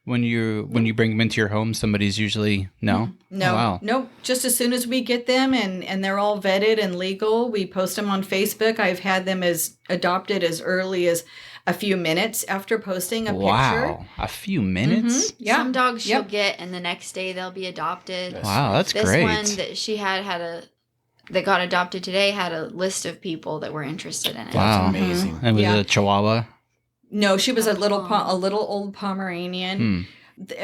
[SPEAKER 2] When you bring them into your home, somebody's usually no.
[SPEAKER 3] No,
[SPEAKER 2] Oh, wow.
[SPEAKER 3] no. Just as soon as we get them and they're all vetted and legal, we post them on Facebook. I've had them as adopted as early as a few minutes after posting a picture.
[SPEAKER 2] Wow, a few minutes.
[SPEAKER 3] Yeah.
[SPEAKER 4] Some dogs
[SPEAKER 3] Yep.
[SPEAKER 4] she'll get, and the next day they'll be adopted.
[SPEAKER 2] Wow, that's
[SPEAKER 4] This
[SPEAKER 2] great.
[SPEAKER 4] one that she that got adopted today had a list of people that were interested in it.
[SPEAKER 2] Wow.
[SPEAKER 1] That's amazing.
[SPEAKER 2] And was
[SPEAKER 3] Yeah.
[SPEAKER 2] it a Chihuahua?
[SPEAKER 3] No, she was a little
[SPEAKER 4] Oh.
[SPEAKER 3] a little old Pomeranian.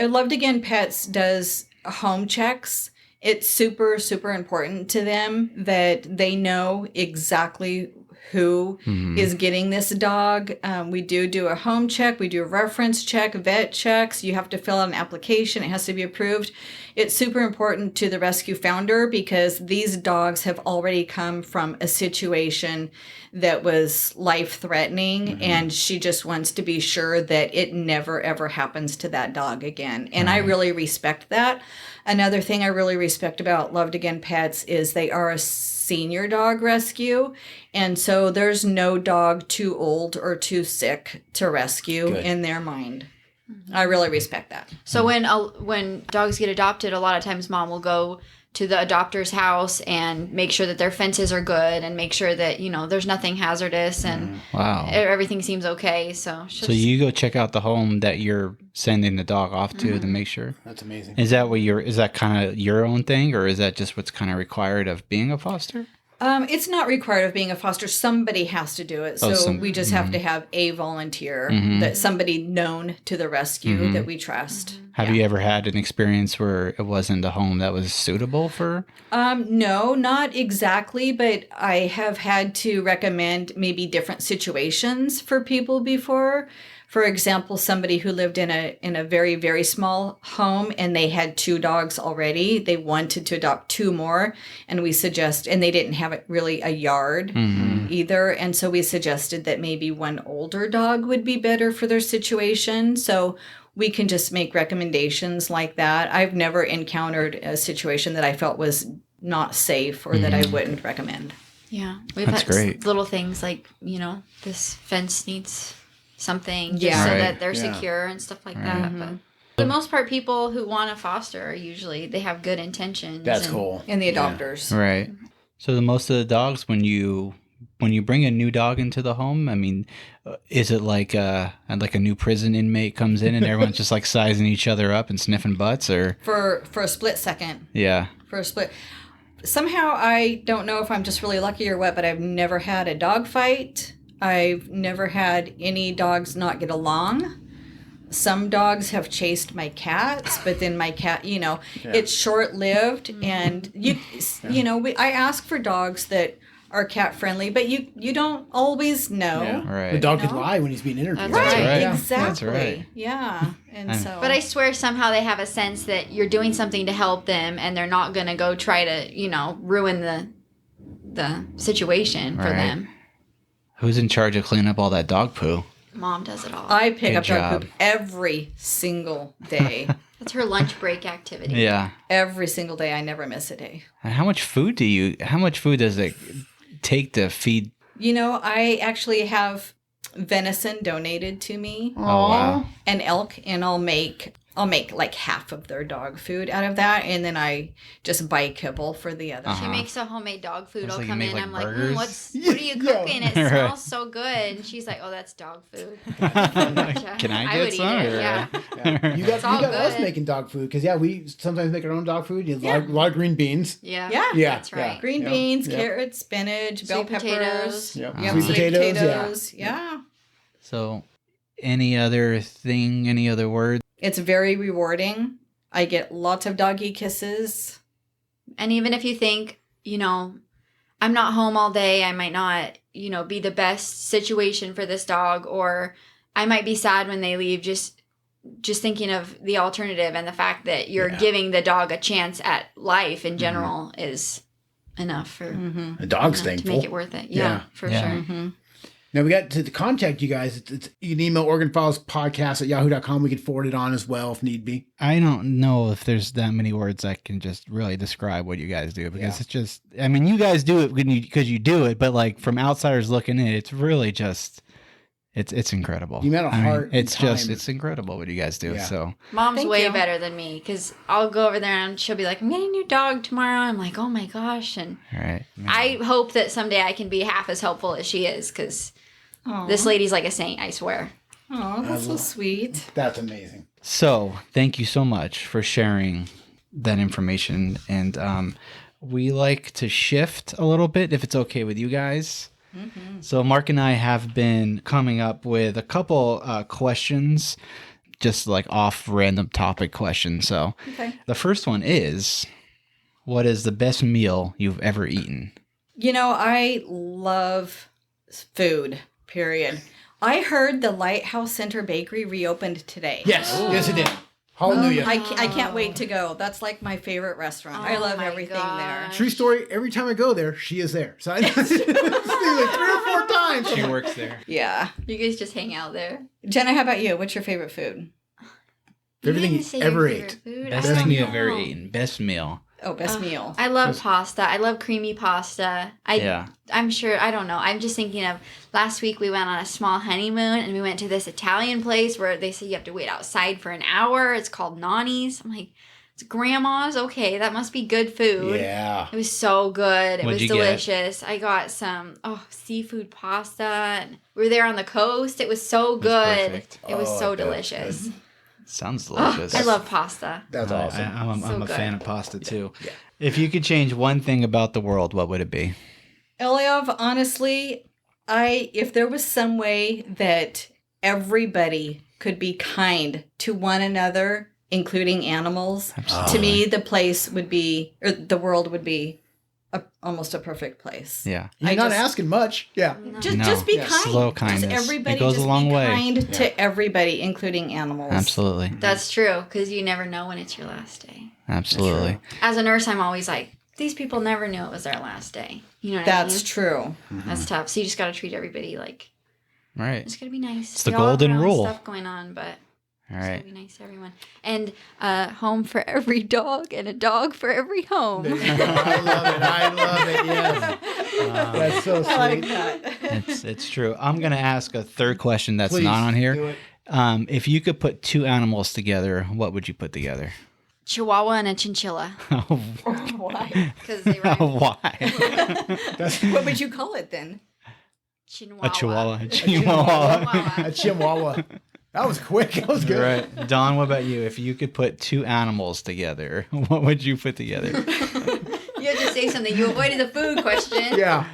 [SPEAKER 3] Loved Again Pets does home checks. It's super, super important to them that they know exactly who is getting this dog. We do a home check. We do a reference check, vet checks. You have to fill out an application. It has to be approved. It's super important to the rescue founder because these dogs have already come from a situation that was life-threatening, and she just wants to be sure that it never, ever happens to that dog again. And I really respect that. Another thing I really respect about Loved Again Pets is they are a senior dog rescue, and so there's no dog too old or too sick to rescue
[SPEAKER 1] Good.
[SPEAKER 3] in their mind. I really respect that.
[SPEAKER 4] So when dogs get adopted, a lot of times mom will go to the adopter's house and make sure that their fences are good and make sure that there's nothing hazardous and
[SPEAKER 2] Wow.
[SPEAKER 4] everything seems okay. So
[SPEAKER 2] So you go check out the home that you're sending the dog off to to make sure.
[SPEAKER 1] That's amazing.
[SPEAKER 2] Is that kind of your own thing, or is that just what's kind of required of being a foster?
[SPEAKER 3] It's not required of being a foster. Somebody has to do it. So we just have to have a volunteer, that somebody known to the rescue that we trust.
[SPEAKER 2] Have you ever had an experience where it wasn't a home that was suitable for?
[SPEAKER 3] No, not exactly, but I have had to recommend maybe different situations for people before. For example, somebody who lived in a very, very small home and they had 2 dogs already. They wanted to adopt 2 more, and they didn't have really a yard either. And so we suggested that maybe one older dog would be better for their situation. So we can just make recommendations like that. I've never encountered a situation that I felt was not safe or that I wouldn't recommend.
[SPEAKER 4] yeah, we've
[SPEAKER 2] That's
[SPEAKER 4] had
[SPEAKER 2] great.
[SPEAKER 4] little things like this fence needs something just
[SPEAKER 3] Yeah.
[SPEAKER 4] so
[SPEAKER 2] Right.
[SPEAKER 4] that they're
[SPEAKER 1] Yeah.
[SPEAKER 4] secure and stuff like that. But for the most part, people who want to foster are usually they have good intentions.
[SPEAKER 1] That's
[SPEAKER 4] and-
[SPEAKER 1] cool.
[SPEAKER 3] And the adopters.
[SPEAKER 2] Right. So the most of the dogs, when you bring a new dog into the home, I mean, is it like a new prison inmate comes in and everyone's just like sizing each other up and sniffing butts, or
[SPEAKER 3] For a split second.
[SPEAKER 2] yeah?
[SPEAKER 3] For a split. Somehow, I don't know if I'm just really lucky or what, but I've never had a dog fight. I've never had any dogs not get along. Some dogs have chased my cats, but then my cat, it's short-lived. And I ask for dogs that are cat friendly, but you don't always know.
[SPEAKER 1] Yeah.
[SPEAKER 2] Right.
[SPEAKER 1] The dog could
[SPEAKER 3] No.
[SPEAKER 1] lie when he's being interviewed.
[SPEAKER 4] That's
[SPEAKER 3] Right,
[SPEAKER 2] right.
[SPEAKER 1] Yeah.
[SPEAKER 3] exactly.
[SPEAKER 2] That's right.
[SPEAKER 3] Yeah. And so
[SPEAKER 4] But I swear somehow they have a sense that you're doing something to help them and they're not going to go try to, ruin the situation for
[SPEAKER 2] Right.
[SPEAKER 4] them.
[SPEAKER 2] Who's in charge of cleaning up all that dog poo?
[SPEAKER 4] Mom does it all.
[SPEAKER 3] I pick
[SPEAKER 2] Good
[SPEAKER 3] up dog
[SPEAKER 2] job.
[SPEAKER 3] poop every single day.
[SPEAKER 4] That's her lunch break activity.
[SPEAKER 2] Yeah.
[SPEAKER 3] Every single day. I never miss a day.
[SPEAKER 2] And how much food does it take to feed?
[SPEAKER 3] I actually have venison donated to me
[SPEAKER 2] Oh wow.
[SPEAKER 3] and elk, and I'll make like half of their dog food out of that, and then I just buy kibble for the other.
[SPEAKER 2] Uh-huh.
[SPEAKER 4] She makes a homemade dog food.
[SPEAKER 2] It's
[SPEAKER 4] I'll
[SPEAKER 2] like you
[SPEAKER 4] come
[SPEAKER 2] make,
[SPEAKER 4] in.
[SPEAKER 2] like,
[SPEAKER 4] I'm like,
[SPEAKER 2] burgers?
[SPEAKER 4] what are you
[SPEAKER 1] Yeah.
[SPEAKER 4] cooking? It
[SPEAKER 2] Right.
[SPEAKER 4] smells so good. And she's like, oh, that's dog food.
[SPEAKER 2] Can I get
[SPEAKER 4] would
[SPEAKER 2] some,
[SPEAKER 4] eat it.
[SPEAKER 2] or-
[SPEAKER 4] Yeah.
[SPEAKER 1] Yeah. You got
[SPEAKER 4] all
[SPEAKER 1] us
[SPEAKER 4] good.
[SPEAKER 1] making dog food because we sometimes make our own dog food. You
[SPEAKER 3] Yeah.
[SPEAKER 1] a lot of green beans.
[SPEAKER 4] Yeah.
[SPEAKER 3] Yeah.
[SPEAKER 1] Yeah,
[SPEAKER 4] That's right.
[SPEAKER 3] Green
[SPEAKER 1] Yeah.
[SPEAKER 3] beans,
[SPEAKER 1] Yeah.
[SPEAKER 3] carrots, spinach, bell
[SPEAKER 4] Sweet
[SPEAKER 3] peppers,
[SPEAKER 4] potatoes.
[SPEAKER 1] Yep.
[SPEAKER 3] yep,
[SPEAKER 1] Sweet
[SPEAKER 3] sweet
[SPEAKER 1] potatoes,
[SPEAKER 3] potatoes. Yeah.
[SPEAKER 2] So, any other word?
[SPEAKER 3] It's very rewarding. I get lots of doggy kisses.
[SPEAKER 4] And even if you think, I'm not home all day, I might not, be the best situation for this dog, or I might be sad when they leave, just thinking of the alternative and the fact that you're
[SPEAKER 1] Yeah.
[SPEAKER 4] giving the dog a chance at life in general is enough for
[SPEAKER 1] The dog's
[SPEAKER 4] to
[SPEAKER 1] thankful.
[SPEAKER 4] make it worth it.
[SPEAKER 1] Yeah.
[SPEAKER 4] Yeah, for
[SPEAKER 2] Yeah.
[SPEAKER 4] sure.
[SPEAKER 3] Mm-hmm.
[SPEAKER 1] Now we got to contact you guys. You can email organfilespodcast@yahoo.com. We can forward it on as well if need be.
[SPEAKER 2] I don't know if there's that many words that can just really describe what you guys do, because
[SPEAKER 1] Yeah.
[SPEAKER 2] it's just, I mean, you guys do it because you do it, but like from outsiders looking in, it's really just, It's incredible.
[SPEAKER 1] The amount of heart and
[SPEAKER 2] it's
[SPEAKER 1] time.
[SPEAKER 2] it's incredible what you guys do.
[SPEAKER 1] Yeah.
[SPEAKER 2] So
[SPEAKER 4] Mom's
[SPEAKER 3] Thank
[SPEAKER 4] way
[SPEAKER 3] you.
[SPEAKER 4] better than me because I'll go over there and she'll be like, I'm getting a new dog tomorrow. I'm like, oh my gosh. And
[SPEAKER 2] all right.
[SPEAKER 4] I hope that someday I can be half as helpful as she is because this lady's like a saint, I swear.
[SPEAKER 3] Oh, that's so sweet.
[SPEAKER 1] That's amazing.
[SPEAKER 2] So thank you so much for sharing that information. And we like to shift a little bit if it's okay with you guys. So Mark and I have been coming up with a couple questions, just like off random topic questions. So the first one is, what is the best meal you've ever eaten?
[SPEAKER 3] You know, I love food, period. I heard the Lighthouse Center Bakery reopened today.
[SPEAKER 1] Yes. Yes, it did. Hallelujah.
[SPEAKER 3] I can't wait to go. That's like my favorite restaurant. I
[SPEAKER 4] Oh
[SPEAKER 3] love
[SPEAKER 4] my
[SPEAKER 3] everything there.
[SPEAKER 1] True story. Every time I go there, she is there. So I like 3 or 4 times.
[SPEAKER 2] She works there.
[SPEAKER 3] Yeah.
[SPEAKER 4] You guys just hang out there.
[SPEAKER 3] Jenna, how about you? What's your favorite food?
[SPEAKER 1] Everything
[SPEAKER 4] You
[SPEAKER 1] you
[SPEAKER 4] didn't say your
[SPEAKER 1] ever
[SPEAKER 4] favorite
[SPEAKER 1] ate.
[SPEAKER 4] food.
[SPEAKER 2] Best
[SPEAKER 4] I don't
[SPEAKER 2] thing you've
[SPEAKER 4] know.
[SPEAKER 2] ever eaten. Best meal.
[SPEAKER 3] Oh, best meal.
[SPEAKER 4] I love pasta. I love creamy pasta.
[SPEAKER 2] Yeah.
[SPEAKER 4] I'm sure, I don't know. I'm just thinking of last week we went on a small honeymoon and we went to this Italian place where they said you have to wait outside for an hour. It's called Nani's. I'm like, it's grandma's? Okay, that must be good food.
[SPEAKER 1] Yeah.
[SPEAKER 4] It was so good. It
[SPEAKER 2] What'd
[SPEAKER 4] was
[SPEAKER 2] you get?
[SPEAKER 4] delicious. I got some seafood pasta. And we were there on the coast. It was so
[SPEAKER 2] That's
[SPEAKER 4] good.
[SPEAKER 2] perfect.
[SPEAKER 4] It was
[SPEAKER 1] Oh,
[SPEAKER 4] so
[SPEAKER 1] I bet.
[SPEAKER 4] delicious.
[SPEAKER 2] Sounds
[SPEAKER 4] Oh,
[SPEAKER 2] delicious.
[SPEAKER 4] I love pasta.
[SPEAKER 1] That's awesome.
[SPEAKER 2] I'm
[SPEAKER 4] So
[SPEAKER 2] a
[SPEAKER 4] good.
[SPEAKER 2] fan of pasta too.
[SPEAKER 1] Yeah.
[SPEAKER 2] If you could change one thing about the world, what would it be?
[SPEAKER 3] Eliav, honestly, if there was some way that everybody could be kind to one another, including animals, to me, the world would be almost a perfect place.
[SPEAKER 2] Yeah.
[SPEAKER 1] You're
[SPEAKER 3] I
[SPEAKER 1] not
[SPEAKER 3] just-
[SPEAKER 1] asking much. Yeah.
[SPEAKER 3] Just be
[SPEAKER 1] Yeah.
[SPEAKER 3] kind.
[SPEAKER 2] Slow
[SPEAKER 3] Just
[SPEAKER 2] kindness.
[SPEAKER 3] everybody
[SPEAKER 2] It goes
[SPEAKER 3] just
[SPEAKER 2] a long
[SPEAKER 3] be
[SPEAKER 2] way.
[SPEAKER 3] kind to everybody, including animals.
[SPEAKER 2] Absolutely.
[SPEAKER 4] That's true because you never know when it's your last day.
[SPEAKER 2] Absolutely.
[SPEAKER 4] As a nurse, I'm always like, these people never knew it was their last day. You know what
[SPEAKER 3] That's
[SPEAKER 4] I mean?
[SPEAKER 3] true.
[SPEAKER 4] That's tough. So you just got to treat everybody like,
[SPEAKER 2] Right.
[SPEAKER 4] it's going to be nice.
[SPEAKER 2] It's the
[SPEAKER 4] We all have
[SPEAKER 2] golden
[SPEAKER 4] our own
[SPEAKER 2] rule.
[SPEAKER 4] stuff going on, but
[SPEAKER 2] All
[SPEAKER 4] it's
[SPEAKER 2] right.
[SPEAKER 4] going to be nice to everyone. And home for every dog and a dog for every home.
[SPEAKER 1] There you go. I love it. I love it. Yes. That's so sweet.
[SPEAKER 3] I like that.
[SPEAKER 2] It's true. I'm going to ask a third question that's
[SPEAKER 1] Please,
[SPEAKER 2] not on
[SPEAKER 1] do
[SPEAKER 2] here.
[SPEAKER 1] it.
[SPEAKER 2] If you could put two animals together, what would you put together?
[SPEAKER 4] Chihuahua and a chinchilla
[SPEAKER 3] Why?
[SPEAKER 4] because they rhyme.
[SPEAKER 2] Why?
[SPEAKER 3] What would you call it then?
[SPEAKER 2] A chihuahua. A
[SPEAKER 1] Chihuahua.
[SPEAKER 2] chihuahua.
[SPEAKER 1] A chihuahua. That was quick. That was good.
[SPEAKER 2] Right. Don, what about you? If you could put two animals together, what would you put together?
[SPEAKER 4] You have to say something. You avoided the food question.
[SPEAKER 1] Yeah.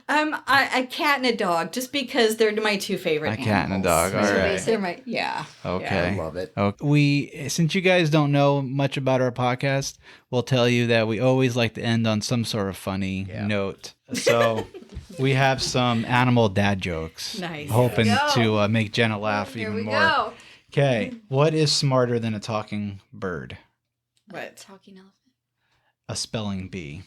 [SPEAKER 3] A cat and a dog, just because they're my two favorite
[SPEAKER 2] A cat and a dog. All
[SPEAKER 3] So
[SPEAKER 2] right.
[SPEAKER 3] They're my, yeah.
[SPEAKER 2] Okay.
[SPEAKER 1] I love it.
[SPEAKER 2] Okay. Since you guys don't know much about our podcast, we'll tell you that we always like to end on some sort of funny note. So we have some animal dad jokes.
[SPEAKER 3] Nice.
[SPEAKER 2] Hoping
[SPEAKER 4] Here we go.
[SPEAKER 2] to make Jenna laugh
[SPEAKER 4] Here
[SPEAKER 2] even
[SPEAKER 4] we
[SPEAKER 2] more.
[SPEAKER 4] go.
[SPEAKER 2] Okay. What is smarter than a talking bird?
[SPEAKER 3] What?
[SPEAKER 4] Talking elephant.
[SPEAKER 2] A spelling bee.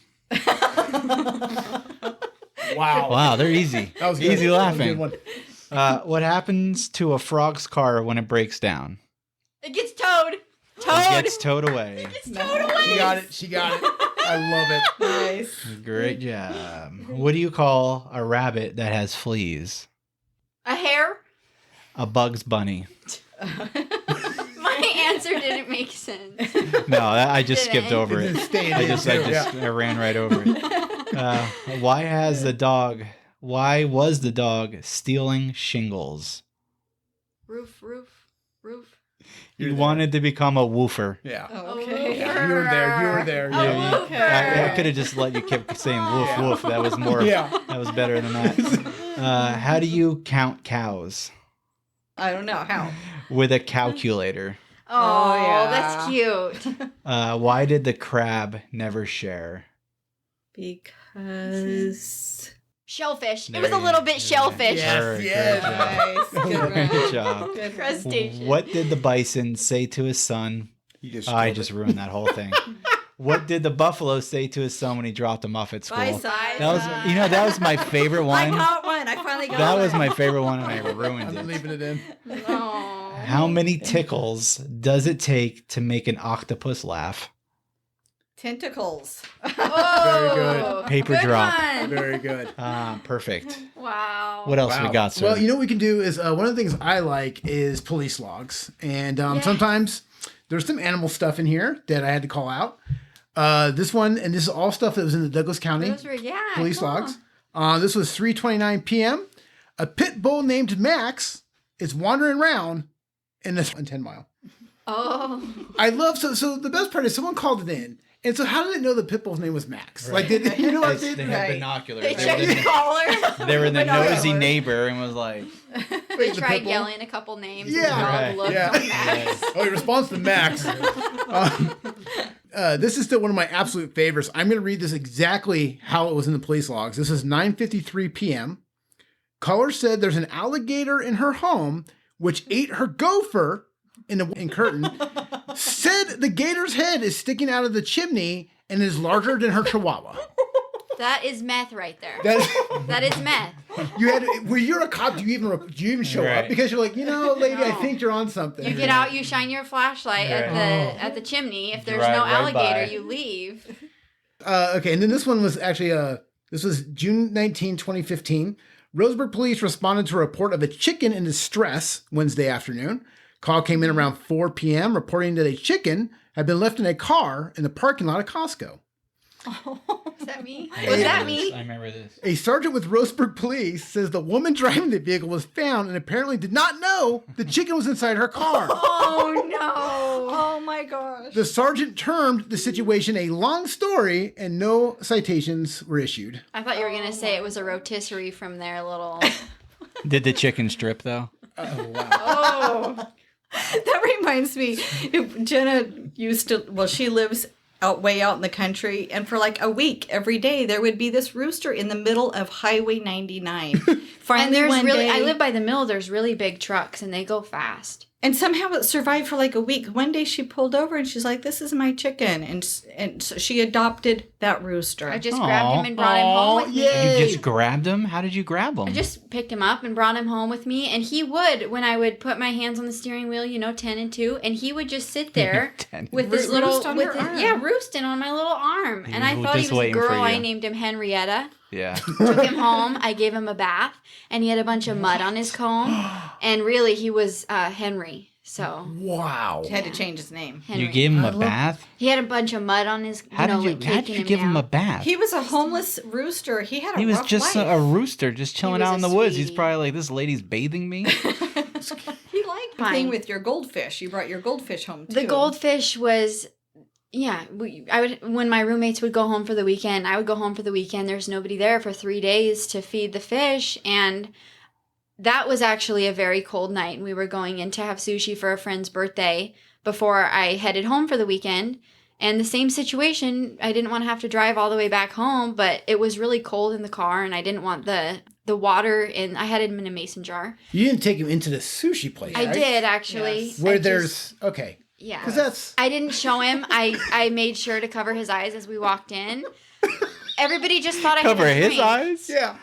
[SPEAKER 1] Wow.
[SPEAKER 2] Wow, they're easy.
[SPEAKER 1] That was good.
[SPEAKER 2] Easy
[SPEAKER 1] That was a
[SPEAKER 2] laughing.
[SPEAKER 1] good one.
[SPEAKER 2] What happens to a frog's car when it breaks down?
[SPEAKER 4] It gets towed.
[SPEAKER 2] It gets towed away.
[SPEAKER 1] She got it. She got it. I love it.
[SPEAKER 3] Nice.
[SPEAKER 2] Great job. What do you call a rabbit that has fleas?
[SPEAKER 4] A hare.
[SPEAKER 2] A Bugs Bunny.
[SPEAKER 4] My answer didn't make sense.
[SPEAKER 2] No, I just
[SPEAKER 4] Didn't.
[SPEAKER 2] skipped over
[SPEAKER 1] It
[SPEAKER 2] it.
[SPEAKER 1] didn't stand
[SPEAKER 2] I
[SPEAKER 1] in,
[SPEAKER 2] just
[SPEAKER 1] too. Yeah.
[SPEAKER 2] I ran right over it. Why was the dog stealing shingles?
[SPEAKER 4] Roof.
[SPEAKER 2] He wanted to become a woofer.
[SPEAKER 1] Yeah.
[SPEAKER 3] Oh, okay.
[SPEAKER 1] Yeah, you were there. You were there.
[SPEAKER 4] Oh,
[SPEAKER 1] Yeah.
[SPEAKER 4] okay.
[SPEAKER 2] I could have just let you keep saying woof
[SPEAKER 1] Yeah.
[SPEAKER 2] woof. That was more.
[SPEAKER 1] Yeah.
[SPEAKER 2] That was better than that. How do you count cows?
[SPEAKER 3] I don't know how.
[SPEAKER 2] With a calculator.
[SPEAKER 4] Oh,
[SPEAKER 3] yeah.
[SPEAKER 4] that's cute.
[SPEAKER 2] Why did the crab never share?
[SPEAKER 3] Because.
[SPEAKER 4] Shellfish.
[SPEAKER 2] There
[SPEAKER 4] It was a
[SPEAKER 2] you
[SPEAKER 4] little
[SPEAKER 2] go.
[SPEAKER 4] bit shellfish.
[SPEAKER 1] Yes,
[SPEAKER 2] Great,
[SPEAKER 1] yes.
[SPEAKER 2] great job.
[SPEAKER 3] Nice. Good
[SPEAKER 2] Great
[SPEAKER 3] one.
[SPEAKER 2] job.
[SPEAKER 3] Good one.
[SPEAKER 4] Crustacean.
[SPEAKER 2] What did the bison say to his son?
[SPEAKER 1] You just
[SPEAKER 2] I
[SPEAKER 1] killed
[SPEAKER 2] just
[SPEAKER 1] it.
[SPEAKER 2] ruined that whole thing. What did the buffalo say to his son when he dropped him off at school?
[SPEAKER 3] Bison.
[SPEAKER 2] That was, that was my favorite
[SPEAKER 3] I
[SPEAKER 2] one.
[SPEAKER 3] got one. I finally got
[SPEAKER 2] That
[SPEAKER 3] one.
[SPEAKER 2] was my favorite one, and I ruined
[SPEAKER 1] I'm
[SPEAKER 2] it.
[SPEAKER 1] leaving it in.
[SPEAKER 4] Oh.
[SPEAKER 2] How many tickles does it take to make an octopus laugh?
[SPEAKER 3] Tentacles.
[SPEAKER 4] Oh,
[SPEAKER 2] Paper
[SPEAKER 4] good
[SPEAKER 2] drop.
[SPEAKER 4] one.
[SPEAKER 1] Very good.
[SPEAKER 2] Perfect.
[SPEAKER 4] Wow.
[SPEAKER 2] What else we got, sir?
[SPEAKER 1] Well, you know what we can do is one of the things I like is police logs. And sometimes there's some animal stuff in here that I had to call out. This one, and this is all stuff that was in the Douglas County
[SPEAKER 4] Those were,
[SPEAKER 1] police
[SPEAKER 4] cool.
[SPEAKER 1] logs. This was 3:29 p.m. A pit bull named Max is wandering around in this 10 mile.
[SPEAKER 4] Oh.
[SPEAKER 1] I love, so the best part is someone called it in. And so how did they know the pit bull's name was Max? Like, did you know what
[SPEAKER 2] They
[SPEAKER 1] they
[SPEAKER 2] had
[SPEAKER 3] Right.
[SPEAKER 2] binoculars.
[SPEAKER 4] They
[SPEAKER 2] They
[SPEAKER 4] checked
[SPEAKER 2] were
[SPEAKER 4] the
[SPEAKER 2] the,
[SPEAKER 4] collar.
[SPEAKER 2] they were the
[SPEAKER 3] Binoculars.
[SPEAKER 2] nosy neighbor and was like,
[SPEAKER 4] They
[SPEAKER 1] the
[SPEAKER 4] tried
[SPEAKER 1] pit bull?
[SPEAKER 4] yelling a couple names.
[SPEAKER 1] Yeah.
[SPEAKER 4] And the dog
[SPEAKER 2] Right.
[SPEAKER 4] looked
[SPEAKER 1] Yeah.
[SPEAKER 4] at Max.
[SPEAKER 1] Oh, he responds to Max. This is still one of my absolute favorites. I'm going to read this exactly how it was in the police logs. This is 9:53 p.m. Caller said there's an alligator in her home which ate her gopher in curtain. Said the gator's head is sticking out of the chimney and is larger than her chihuahua.
[SPEAKER 4] That is meth right there.
[SPEAKER 1] That
[SPEAKER 4] That is meth.
[SPEAKER 1] you had. When you're a cop, do you even show up?
[SPEAKER 2] Right.
[SPEAKER 1] Because you're like, lady, I
[SPEAKER 4] No.
[SPEAKER 1] think you're on something.
[SPEAKER 4] You get out, you shine your flashlight at the chimney. If there's no
[SPEAKER 2] Drive right
[SPEAKER 4] alligator,
[SPEAKER 2] by.
[SPEAKER 4] you leave.
[SPEAKER 1] Okay, and then this one was actually this was June 19, 2015. Roseburg police responded to a report of a chicken in distress Wednesday afternoon. Call came in around 4 p.m. reporting that a chicken had been left in a car in the parking lot of Costco.
[SPEAKER 4] Is that me?
[SPEAKER 2] I
[SPEAKER 4] Was that
[SPEAKER 2] remember this.
[SPEAKER 4] me?
[SPEAKER 2] I remember this.
[SPEAKER 1] A sergeant with Roseburg police says the woman driving the vehicle was found and apparently did not know the chicken was inside her car.
[SPEAKER 4] Oh no.
[SPEAKER 3] Oh my gosh.
[SPEAKER 1] The sergeant termed the situation a long story and no citations were issued.
[SPEAKER 4] I thought you were gonna say it was a rotisserie from their little.
[SPEAKER 2] Did the chicken strip, though?
[SPEAKER 1] Oh, wow.
[SPEAKER 4] Oh.
[SPEAKER 3] That reminds me, Jenna used to, well, she lives way out in the country, and for like a week, every day, there would be this rooster in the middle of Highway 99. Finally,
[SPEAKER 4] And there's
[SPEAKER 3] one
[SPEAKER 4] really,
[SPEAKER 3] day,
[SPEAKER 4] I live by the mill. There's really big trucks, and they go fast.
[SPEAKER 3] and somehow it survived for like a week. One day she pulled over and she's like, "This is my chicken," and so she adopted that rooster.
[SPEAKER 4] I just
[SPEAKER 2] Aw.
[SPEAKER 4] grabbed him and brought him home with me.
[SPEAKER 1] yay.
[SPEAKER 2] You just grabbed him? How did you grab him?
[SPEAKER 4] I just picked him up and brought him home with me, and he would, when I would put my hands on the steering wheel, 10 and 2, and he would just sit there
[SPEAKER 2] 10.
[SPEAKER 4] with this
[SPEAKER 3] Roost
[SPEAKER 4] little,
[SPEAKER 3] on
[SPEAKER 4] with
[SPEAKER 3] your
[SPEAKER 4] his,
[SPEAKER 3] arm.
[SPEAKER 4] yeah, roosting on my little arm. And I
[SPEAKER 2] was
[SPEAKER 4] thought he
[SPEAKER 2] just
[SPEAKER 4] was a
[SPEAKER 2] waiting for
[SPEAKER 4] girl.
[SPEAKER 2] you.
[SPEAKER 4] I named him Henrietta.
[SPEAKER 2] Yeah.
[SPEAKER 4] Took him home. I gave him a bath, and he had a bunch of mud on his comb. And really, he was Henry. So
[SPEAKER 1] Wow.
[SPEAKER 3] Had to change his name.
[SPEAKER 4] Henry.
[SPEAKER 2] You gave him a bath?
[SPEAKER 4] He had a bunch of mud on his.
[SPEAKER 2] How did
[SPEAKER 4] like
[SPEAKER 2] how did
[SPEAKER 4] caking
[SPEAKER 2] you give him
[SPEAKER 4] down.
[SPEAKER 2] a bath?
[SPEAKER 3] He was a homeless rooster. He had a
[SPEAKER 2] He was
[SPEAKER 3] rough
[SPEAKER 2] just
[SPEAKER 3] life.
[SPEAKER 2] a rooster, just chilling
[SPEAKER 4] was
[SPEAKER 2] out
[SPEAKER 4] a
[SPEAKER 2] in the woods. He's
[SPEAKER 4] sweetie.
[SPEAKER 2] probably like, this lady's bathing me.
[SPEAKER 3] He liked the
[SPEAKER 4] Fine.
[SPEAKER 3] thing with your goldfish. You brought your goldfish home too.
[SPEAKER 4] The goldfish was, yeah. I would when my roommates would go home for the weekend. I would go home for the weekend. There's nobody there for 3 days to feed the fish, and that was actually a very cold night. We were going in to have sushi for a friend's birthday before I headed home for the weekend. And the same situation, I didn't want to have to drive all the way back home, but it was really cold in the car, and I didn't want the water in. I had him in a mason jar.
[SPEAKER 1] You didn't take him into the sushi place,
[SPEAKER 4] I
[SPEAKER 1] right?
[SPEAKER 4] did actually.
[SPEAKER 3] Yes.
[SPEAKER 1] Where
[SPEAKER 4] I just-
[SPEAKER 1] there's, okay.
[SPEAKER 4] yeah.
[SPEAKER 1] Because that's,
[SPEAKER 4] I didn't show him. I made sure to cover his eyes as we walked in. Everybody just thought I
[SPEAKER 2] Cover
[SPEAKER 4] had a
[SPEAKER 2] his
[SPEAKER 4] drink.
[SPEAKER 2] eyes?
[SPEAKER 1] yeah.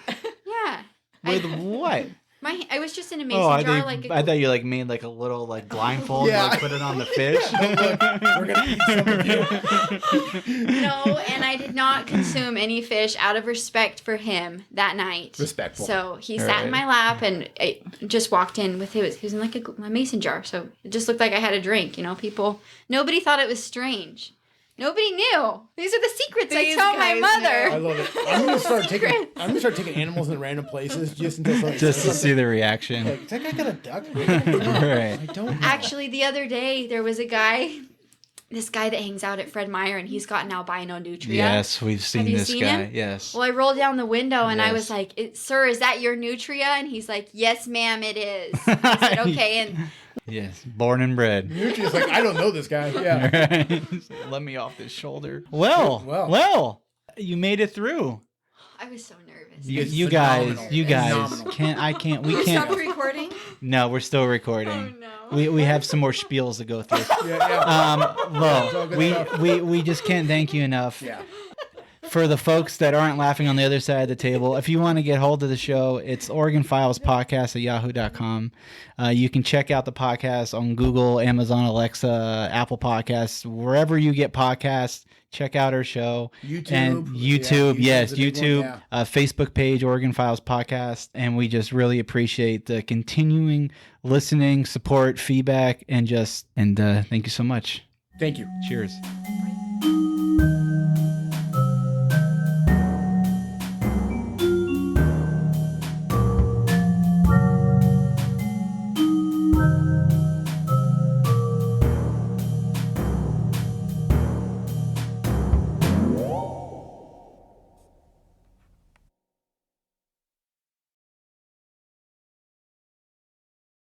[SPEAKER 4] Yeah.
[SPEAKER 2] With what?
[SPEAKER 4] I was just in a mason
[SPEAKER 2] Oh, I,
[SPEAKER 4] jar,
[SPEAKER 2] think,
[SPEAKER 4] like
[SPEAKER 2] I thought you like made like a little like blindfold
[SPEAKER 1] Yeah.
[SPEAKER 2] and like, put it on the fish.
[SPEAKER 1] We're going to eat some of you.
[SPEAKER 4] no, and I did not consume any fish out of respect for him that night.
[SPEAKER 1] Respectful.
[SPEAKER 4] So he sat in
[SPEAKER 2] Right.
[SPEAKER 4] my lap and I just walked in with his. He was in like a mason jar, so it just looked like I had a drink. Nobody thought it was strange. Nobody knew. These are the secrets
[SPEAKER 3] These
[SPEAKER 4] I tell my
[SPEAKER 3] guys
[SPEAKER 4] mother.
[SPEAKER 1] I love it. I'm gonna start taking.
[SPEAKER 4] Secrets.
[SPEAKER 1] I'm gonna start taking animals in random places just until somebody
[SPEAKER 2] Just
[SPEAKER 1] says
[SPEAKER 2] to see
[SPEAKER 1] something.
[SPEAKER 2] the reaction.
[SPEAKER 1] Like, is that guy got a duck?
[SPEAKER 2] Right.
[SPEAKER 1] I don't know.
[SPEAKER 4] Actually, the other day there was this guy that hangs out at Fred Meyer, and he's got an albino nutria.
[SPEAKER 2] Yes, we've seen
[SPEAKER 4] you
[SPEAKER 2] this
[SPEAKER 4] seen
[SPEAKER 2] guy.
[SPEAKER 4] him?
[SPEAKER 2] Yes.
[SPEAKER 4] Well, I rolled down the window and I
[SPEAKER 2] Yes.
[SPEAKER 4] was like, "Sir, is that your nutria?" And he's like, "Yes, ma'am, it is." I said, "Okay." And
[SPEAKER 2] Yes. Born and bred.
[SPEAKER 1] You're just like, I don't know this guy. Yeah.
[SPEAKER 2] Right. Let me off this shoulder. Well,
[SPEAKER 1] Well.
[SPEAKER 2] you made it through.
[SPEAKER 4] I was so nervous.
[SPEAKER 2] You,
[SPEAKER 1] It's
[SPEAKER 2] you guys,
[SPEAKER 1] phenomenal.
[SPEAKER 2] you guys
[SPEAKER 1] Phenomenal.
[SPEAKER 2] we
[SPEAKER 3] We stopped
[SPEAKER 2] can't.
[SPEAKER 3] recording.
[SPEAKER 2] No, we're still recording.
[SPEAKER 4] no.
[SPEAKER 2] We have some more spiels to go through.
[SPEAKER 1] Yeah.
[SPEAKER 2] Well,
[SPEAKER 1] all good
[SPEAKER 2] we,
[SPEAKER 1] stuff.
[SPEAKER 2] we just can't thank you enough
[SPEAKER 1] Yeah.
[SPEAKER 2] for the folks that aren't laughing on the other side of the table, if you want to get hold of the show, it's OregonFilesPodcast@yahoo.com. You can check out the podcast on Google, Amazon, Alexa, Apple Podcasts, wherever you get podcasts. Check out our show. YouTube, yes, YouTube. Facebook page, Oregon Files Podcast. And we just really appreciate the continuing listening, support, feedback, and thank you so much.
[SPEAKER 1] Thank you.
[SPEAKER 2] Cheers.